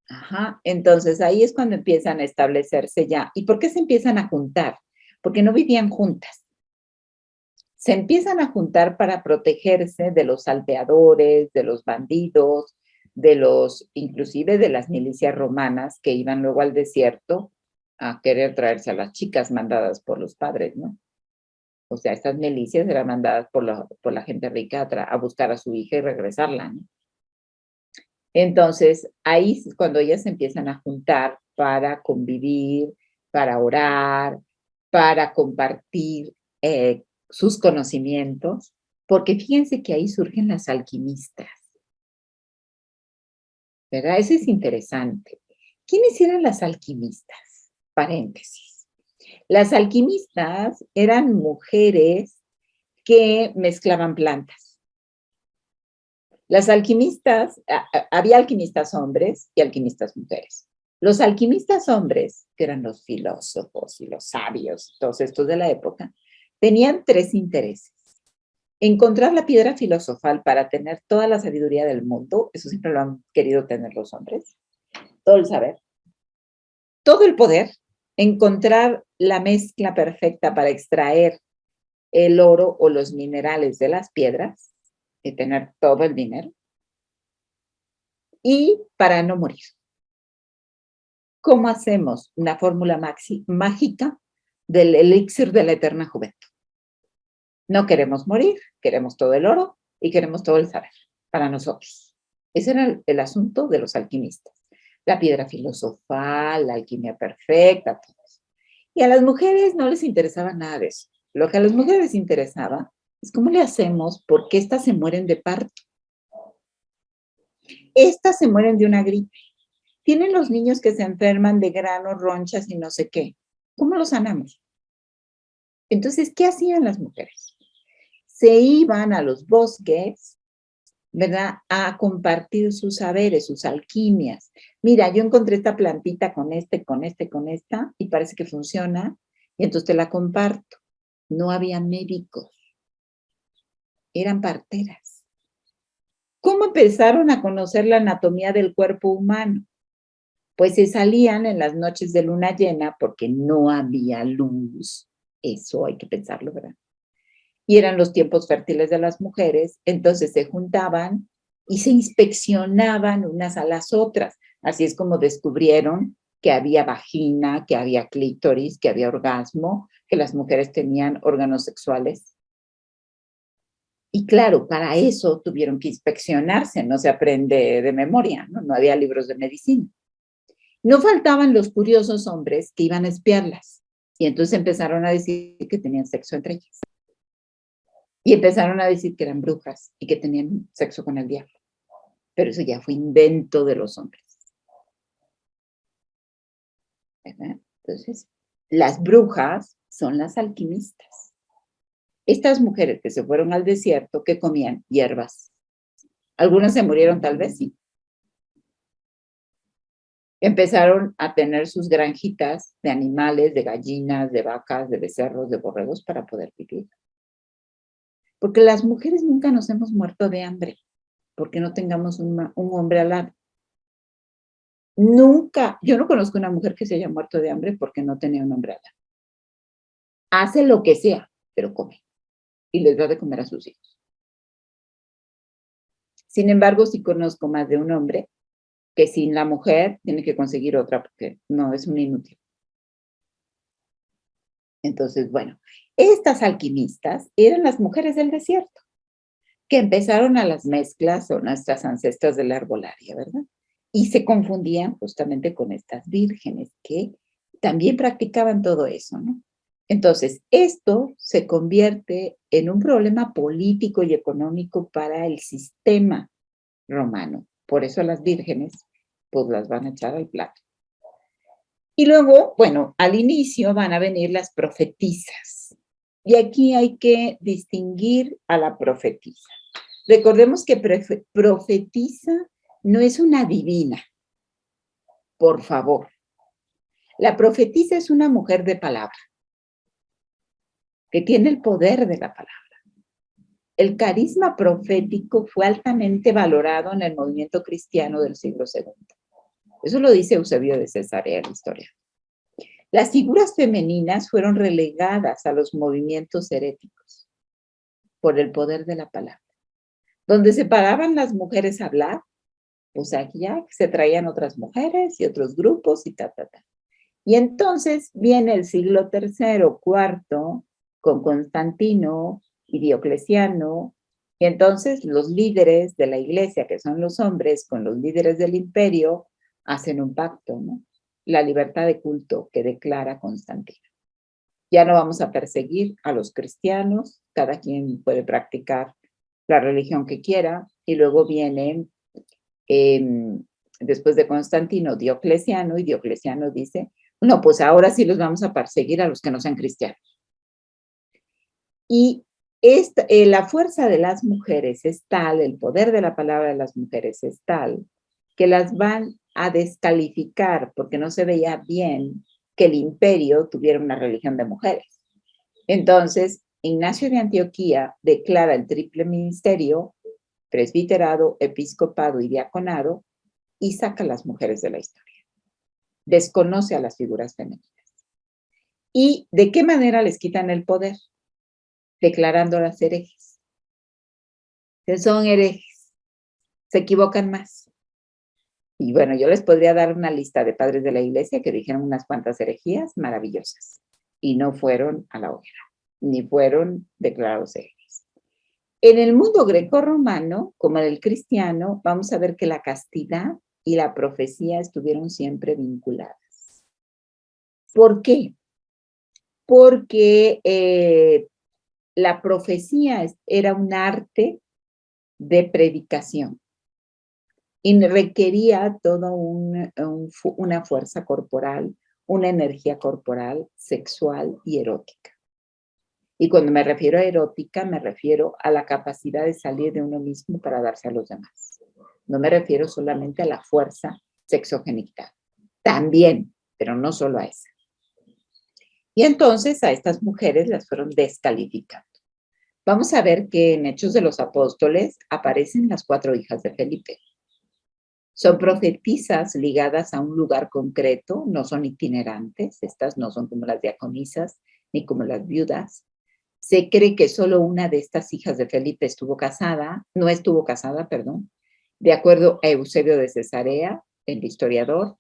Ajá, entonces ahí es cuando empiezan a establecerse ya. ¿Y por qué se empiezan a juntar? Porque no vivían juntas. Se empiezan a juntar para protegerse de los salteadores, de los bandidos, inclusive de las milicias romanas que iban luego al desierto a querer traerse a las chicas mandadas por los padres, ¿no? O sea, estas milicias eran mandadas por la gente rica a buscar a su hija y regresarla, ¿no? Entonces, ahí es cuando ellas se empiezan a juntar para convivir, para orar, para compartir sus conocimientos, porque fíjense que ahí surgen las alquimistas, ¿verdad? Eso es interesante. ¿Quiénes eran las alquimistas? Paréntesis. Las alquimistas eran mujeres que mezclaban plantas. Las alquimistas, había alquimistas hombres y alquimistas mujeres. Los alquimistas hombres, que eran los filósofos y los sabios, todos estos de la época, tenían 3 intereses. Encontrar la piedra filosofal para tener toda la sabiduría del mundo, eso siempre lo han querido tener los hombres, todo el saber, todo el poder, encontrar la mezcla perfecta para extraer el oro o los minerales de las piedras y tener todo el dinero, y para no morir. ¿Cómo hacemos una fórmula mágica del elixir de la eterna juventud? No queremos morir, queremos todo el oro y queremos todo el saber para nosotros. Ese era el asunto de los alquimistas. La piedra filosofal, la alquimia perfecta, todo eso. Y a las mujeres no les interesaba nada de eso. Lo que a las mujeres les interesaba es cómo le hacemos porque estas se mueren de parto. Estas se mueren de una gripe. Tienen los niños que se enferman de granos, ronchas y no sé qué. ¿Cómo los sanamos? Entonces, ¿qué hacían las mujeres? Se iban a los bosques, ¿verdad? A compartir sus saberes, sus alquimias. Mira, yo encontré esta plantita con esta, y parece que funciona, y entonces te la comparto. No había médicos, eran parteras. ¿Cómo empezaron a conocer la anatomía del cuerpo humano? Pues se salían en las noches de luna llena porque no había luz. Eso hay que pensarlo, ¿verdad? Y eran los tiempos fértiles de las mujeres, entonces se juntaban y se inspeccionaban unas a las otras. Así es como descubrieron que había vagina, que había clítoris, que había orgasmo, que las mujeres tenían órganos sexuales. Y claro, para eso tuvieron que inspeccionarse, no se aprende de memoria, ¿no? No había libros de medicina. No faltaban los curiosos hombres que iban a espiarlas. Y entonces empezaron a decir que tenían sexo entre ellas. Y empezaron a decir que eran brujas y que tenían sexo con el diablo. Pero eso ya fue invento de los hombres. ¿Verdad? Entonces, las brujas son las alquimistas. Estas mujeres que se fueron al desierto, que comían hierbas. Algunas se murieron, tal vez sí. Empezaron a tener sus granjitas de animales, de gallinas, de vacas, de becerros, de borregos para poder vivir. Porque las mujeres nunca nos hemos muerto de hambre, porque no tengamos un hombre al lado. Nunca, yo no conozco una mujer que se haya muerto de hambre porque no tenía un hombre al lado. Hace lo que sea, pero come. Y les da de comer a sus hijos. Sin embargo, sí conozco más de un hombre que sin la mujer tiene que conseguir otra porque no, es un inútil. Entonces, bueno, estas alquimistas eran las mujeres del desierto, que empezaron a las mezclas, son nuestras ancestras de la herbolaria, ¿verdad? Y se confundían justamente con estas vírgenes que también practicaban todo eso, ¿no? Entonces, esto se convierte en un problema político y económico para el sistema romano. Por eso las vírgenes, pues las van a echar al plato. Y luego, bueno, al inicio van a venir las profetisas. Y aquí hay que distinguir a la profetisa. Recordemos que profetisa no es una divina, por favor. La profetisa es una mujer de palabra, que tiene el poder de la palabra. El carisma profético fue altamente valorado en el movimiento cristiano del siglo II. Eso lo dice Eusebio de Cesarea en la historia. Las figuras femeninas fueron relegadas a los movimientos heréticos por el poder de la palabra. Donde se paraban las mujeres a hablar, pues aquí ya se traían otras mujeres y otros grupos y ta. Y entonces viene el siglo III, IV, con Constantino y Diocleciano, y entonces los líderes de la iglesia, que son los hombres, con los líderes del imperio, hacen un pacto, ¿no? La libertad de culto que declara Constantino. Ya no vamos a perseguir a los cristianos, cada quien puede practicar la religión que quiera, y luego viene, después de Constantino, Diocleciano, y Diocleciano dice, no, pues ahora sí los vamos a perseguir a los que no sean cristianos. Y la fuerza de las mujeres es tal, el poder de la palabra de las mujeres es tal, que las van a descalificar porque no se veía bien que el imperio tuviera una religión de mujeres. Entonces, Ignacio de Antioquía declara el triple ministerio, presbiterado, episcopado y diaconado, y saca a las mujeres de la historia. Desconoce a las figuras femeninas. ¿Y de qué manera les quitan el poder? Declarándolas herejes. Son herejes, se equivocan más. Y bueno, yo les podría dar una lista de padres de la iglesia que dijeron unas cuantas herejías maravillosas y no fueron a la hoguera, ni fueron declarados herejes. En el mundo grecorromano, como en el cristiano, vamos a ver que la castidad y la profecía estuvieron siempre vinculadas. ¿Por qué? Porque la profecía era un arte de predicación y requería toda una fuerza corporal, una energía corporal, sexual y erótica. Y cuando me refiero a erótica, me refiero a la capacidad de salir de uno mismo para darse a los demás. No me refiero solamente a la fuerza sexogenital. También, pero no solo a esa. Y entonces a estas mujeres las fueron descalificando. Vamos a ver que en Hechos de los Apóstoles aparecen las 4 hijas de Felipe. Son profetisas ligadas a un lugar concreto, no son itinerantes, estas no son como las diaconisas ni como las viudas. Se cree que solo una de estas hijas de Felipe no estuvo casada, de acuerdo a Eusebio de Cesarea, el historiador.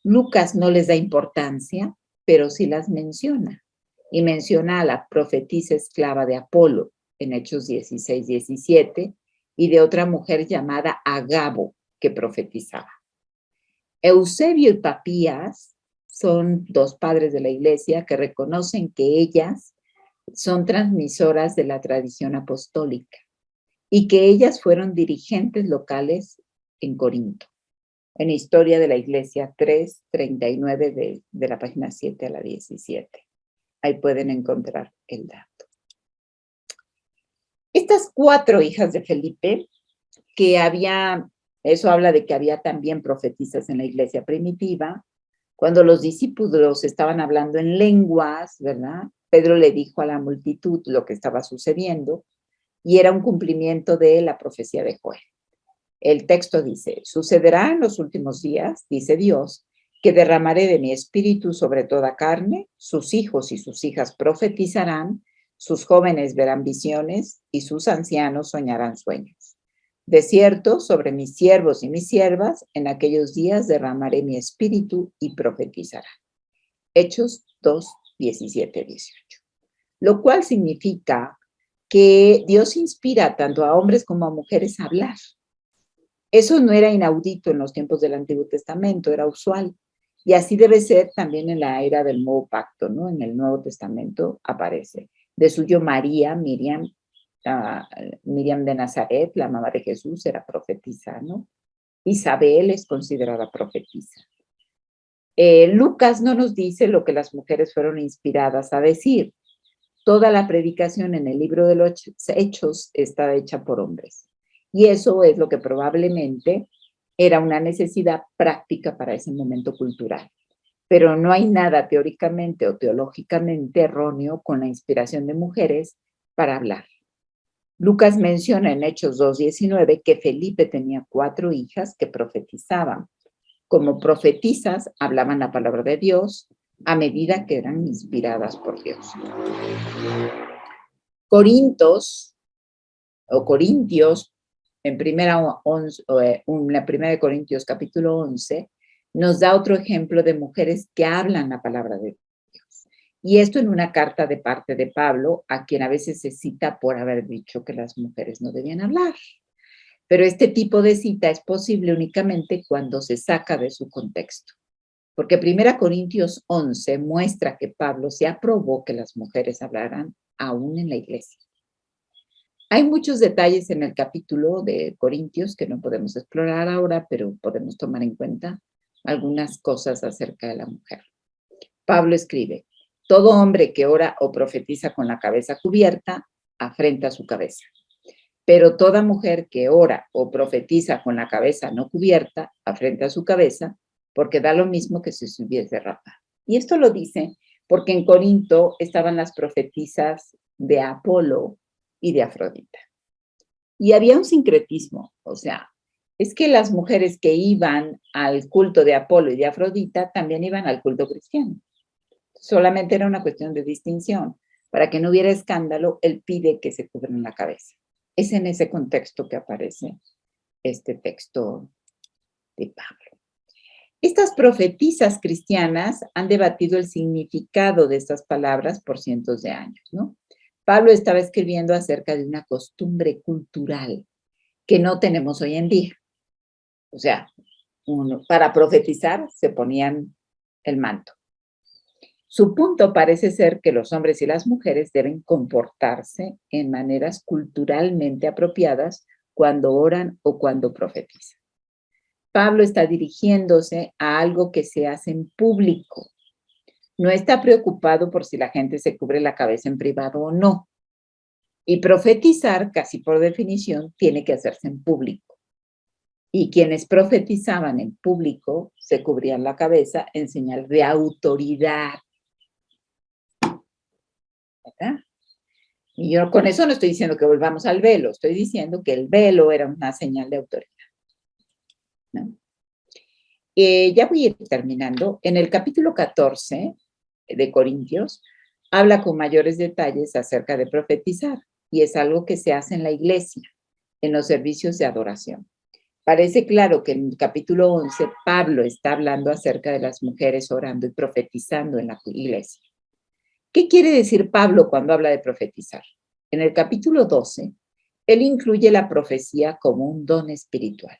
Lucas no les da importancia, pero sí las menciona. Y menciona a la profetisa esclava de Apolo en Hechos 16-17 y de otra mujer llamada Agabo que profetizaba. Eusebio y Papías son 2 padres de la iglesia que reconocen que ellas son transmisoras de la tradición apostólica y que ellas fueron dirigentes locales en Corinto. En Historia de la Iglesia 3:39 de la página 7 a la 17. Ahí pueden encontrar el dato. Estas 4 hijas de Felipe, eso habla de que había también profetisas en la iglesia primitiva. Cuando los discípulos estaban hablando en lenguas, ¿verdad? Pedro le dijo a la multitud lo que estaba sucediendo y era un cumplimiento de la profecía de Joel. El texto dice, sucederá en los últimos días, dice Dios, que derramaré de mi espíritu sobre toda carne, sus hijos y sus hijas profetizarán, sus jóvenes verán visiones y sus ancianos soñarán sueños. De cierto, sobre mis siervos y mis siervas, en aquellos días derramaré mi espíritu y profetizarán. Hechos 2:17-18. Lo cual significa que Dios inspira tanto a hombres como a mujeres a hablar. Eso no era inaudito en los tiempos del Antiguo Testamento, era usual. Y así debe ser también en la era del Nuevo Pacto, ¿no? En el Nuevo Testamento aparece. De suyo Miriam de Nazaret, la mamá de Jesús, era profetisa, ¿no? Isabel es considerada profetisa. Lucas no nos dice lo que las mujeres fueron inspiradas a decir. Toda la predicación en el libro de los Hechos está hecha por hombres. Y eso es lo que probablemente era una necesidad práctica para ese momento cultural. Pero no hay nada teóricamente o teológicamente erróneo con la inspiración de mujeres para hablar. Lucas menciona en Hechos 2:19 que Felipe tenía 4 hijas que profetizaban. Como profetisas hablaban la palabra de Dios a medida que eran inspiradas por Dios. Corintios, en la primera de Corintios capítulo 11, nos da otro ejemplo de mujeres que hablan la palabra de Dios. Y esto en una carta de parte de Pablo, a quien a veces se cita por haber dicho que las mujeres no debían hablar. Pero este tipo de cita es posible únicamente cuando se saca de su contexto. Porque 1 Corintios 11 muestra que Pablo se aprobó que las mujeres hablaran aún en la iglesia. Hay muchos detalles en el capítulo de Corintios que no podemos explorar ahora, pero podemos tomar en cuenta algunas cosas acerca de la mujer. Pablo escribe: todo hombre que ora o profetiza con la cabeza cubierta, afrenta su cabeza. Pero toda mujer que ora o profetiza con la cabeza no cubierta, afrenta su cabeza, porque da lo mismo que si se hubiese rapado. Y esto lo dice porque en Corinto estaban las profetisas de Apolo y de Afrodita. Y había un sincretismo, o sea, es que las mujeres que iban al culto de Apolo y de Afrodita también iban al culto cristiano. Solamente era una cuestión de distinción. Para que no hubiera escándalo, él pide que se cubran la cabeza. Es en ese contexto que aparece este texto de Pablo. Estas profetisas cristianas han debatido el significado de estas palabras por cientos de años, ¿no? Pablo estaba escribiendo acerca de una costumbre cultural que no tenemos hoy en día. O sea, para profetizar se ponían el manto. Su punto parece ser que los hombres y las mujeres deben comportarse en maneras culturalmente apropiadas cuando oran o cuando profetizan. Pablo está dirigiéndose a algo que se hace en público. No está preocupado por si la gente se cubre la cabeza en privado o no. Y profetizar, casi por definición, tiene que hacerse en público. Y quienes profetizaban en público se cubrían la cabeza en señal de autoridad. ¿Verdad? Y yo con eso no estoy diciendo que volvamos al velo, estoy diciendo que el velo era una señal de autoridad, ¿no? Ya voy a ir terminando. En el capítulo 14 de Corintios, habla con mayores detalles acerca de profetizar, y es algo que se hace en la iglesia, en los servicios de adoración. Parece claro que en el capítulo 11, Pablo está hablando acerca de las mujeres orando y profetizando en la iglesia. ¿Qué quiere decir Pablo cuando habla de profetizar? En el capítulo 12, él incluye la profecía como un don espiritual.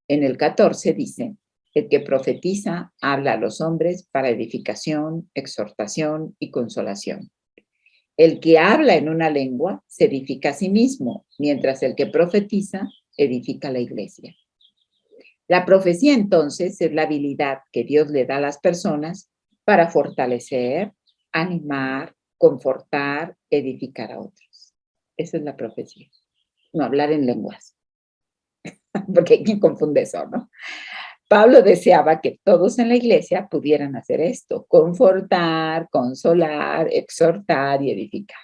En el 14 dice: el que profetiza habla a los hombres para edificación, exhortación y consolación. El que habla en una lengua se edifica a sí mismo, mientras el que profetiza edifica a la iglesia. La profecía, entonces, es la habilidad que Dios le da a las personas para fortalecer, animar, confortar, edificar a otros. Esa es la profecía. No hablar en lenguas. Porque hay quien confunde eso, ¿no? Pablo deseaba que todos en la iglesia pudieran hacer esto: confortar, consolar, exhortar y edificar.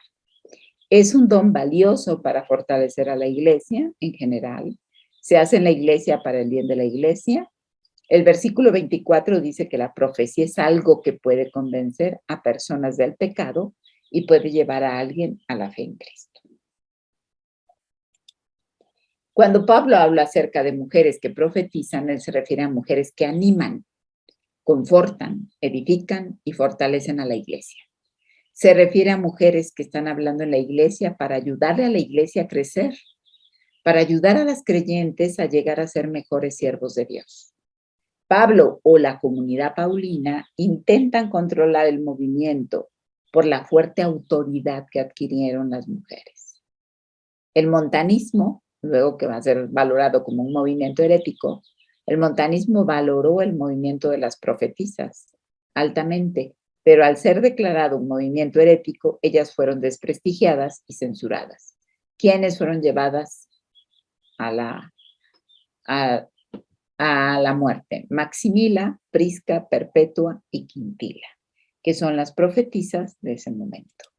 Es un don valioso para fortalecer a la iglesia en general. Se hace en la iglesia para el bien de la iglesia. El versículo 24 dice que la profecía es algo que puede convencer a personas del pecado y puede llevar a alguien a la fe en Cristo. Cuando Pablo habla acerca de mujeres que profetizan, él se refiere a mujeres que animan, confortan, edifican y fortalecen a la iglesia. Se refiere a mujeres que están hablando en la iglesia para ayudarle a la iglesia a crecer, para ayudar a las creyentes a llegar a ser mejores siervos de Dios. Pablo o la comunidad paulina intentan controlar el movimiento por la fuerte autoridad que adquirieron las mujeres. El montanismo, luego que va a ser valorado como un movimiento herético, el montanismo valoró el movimiento de las profetisas altamente, pero al ser declarado un movimiento herético, ellas fueron desprestigiadas y censuradas. ¿Quiénes fueron llevadas a la muerte? Maximila, Prisca, Perpetua y Quintila, que son las profetisas de ese momento.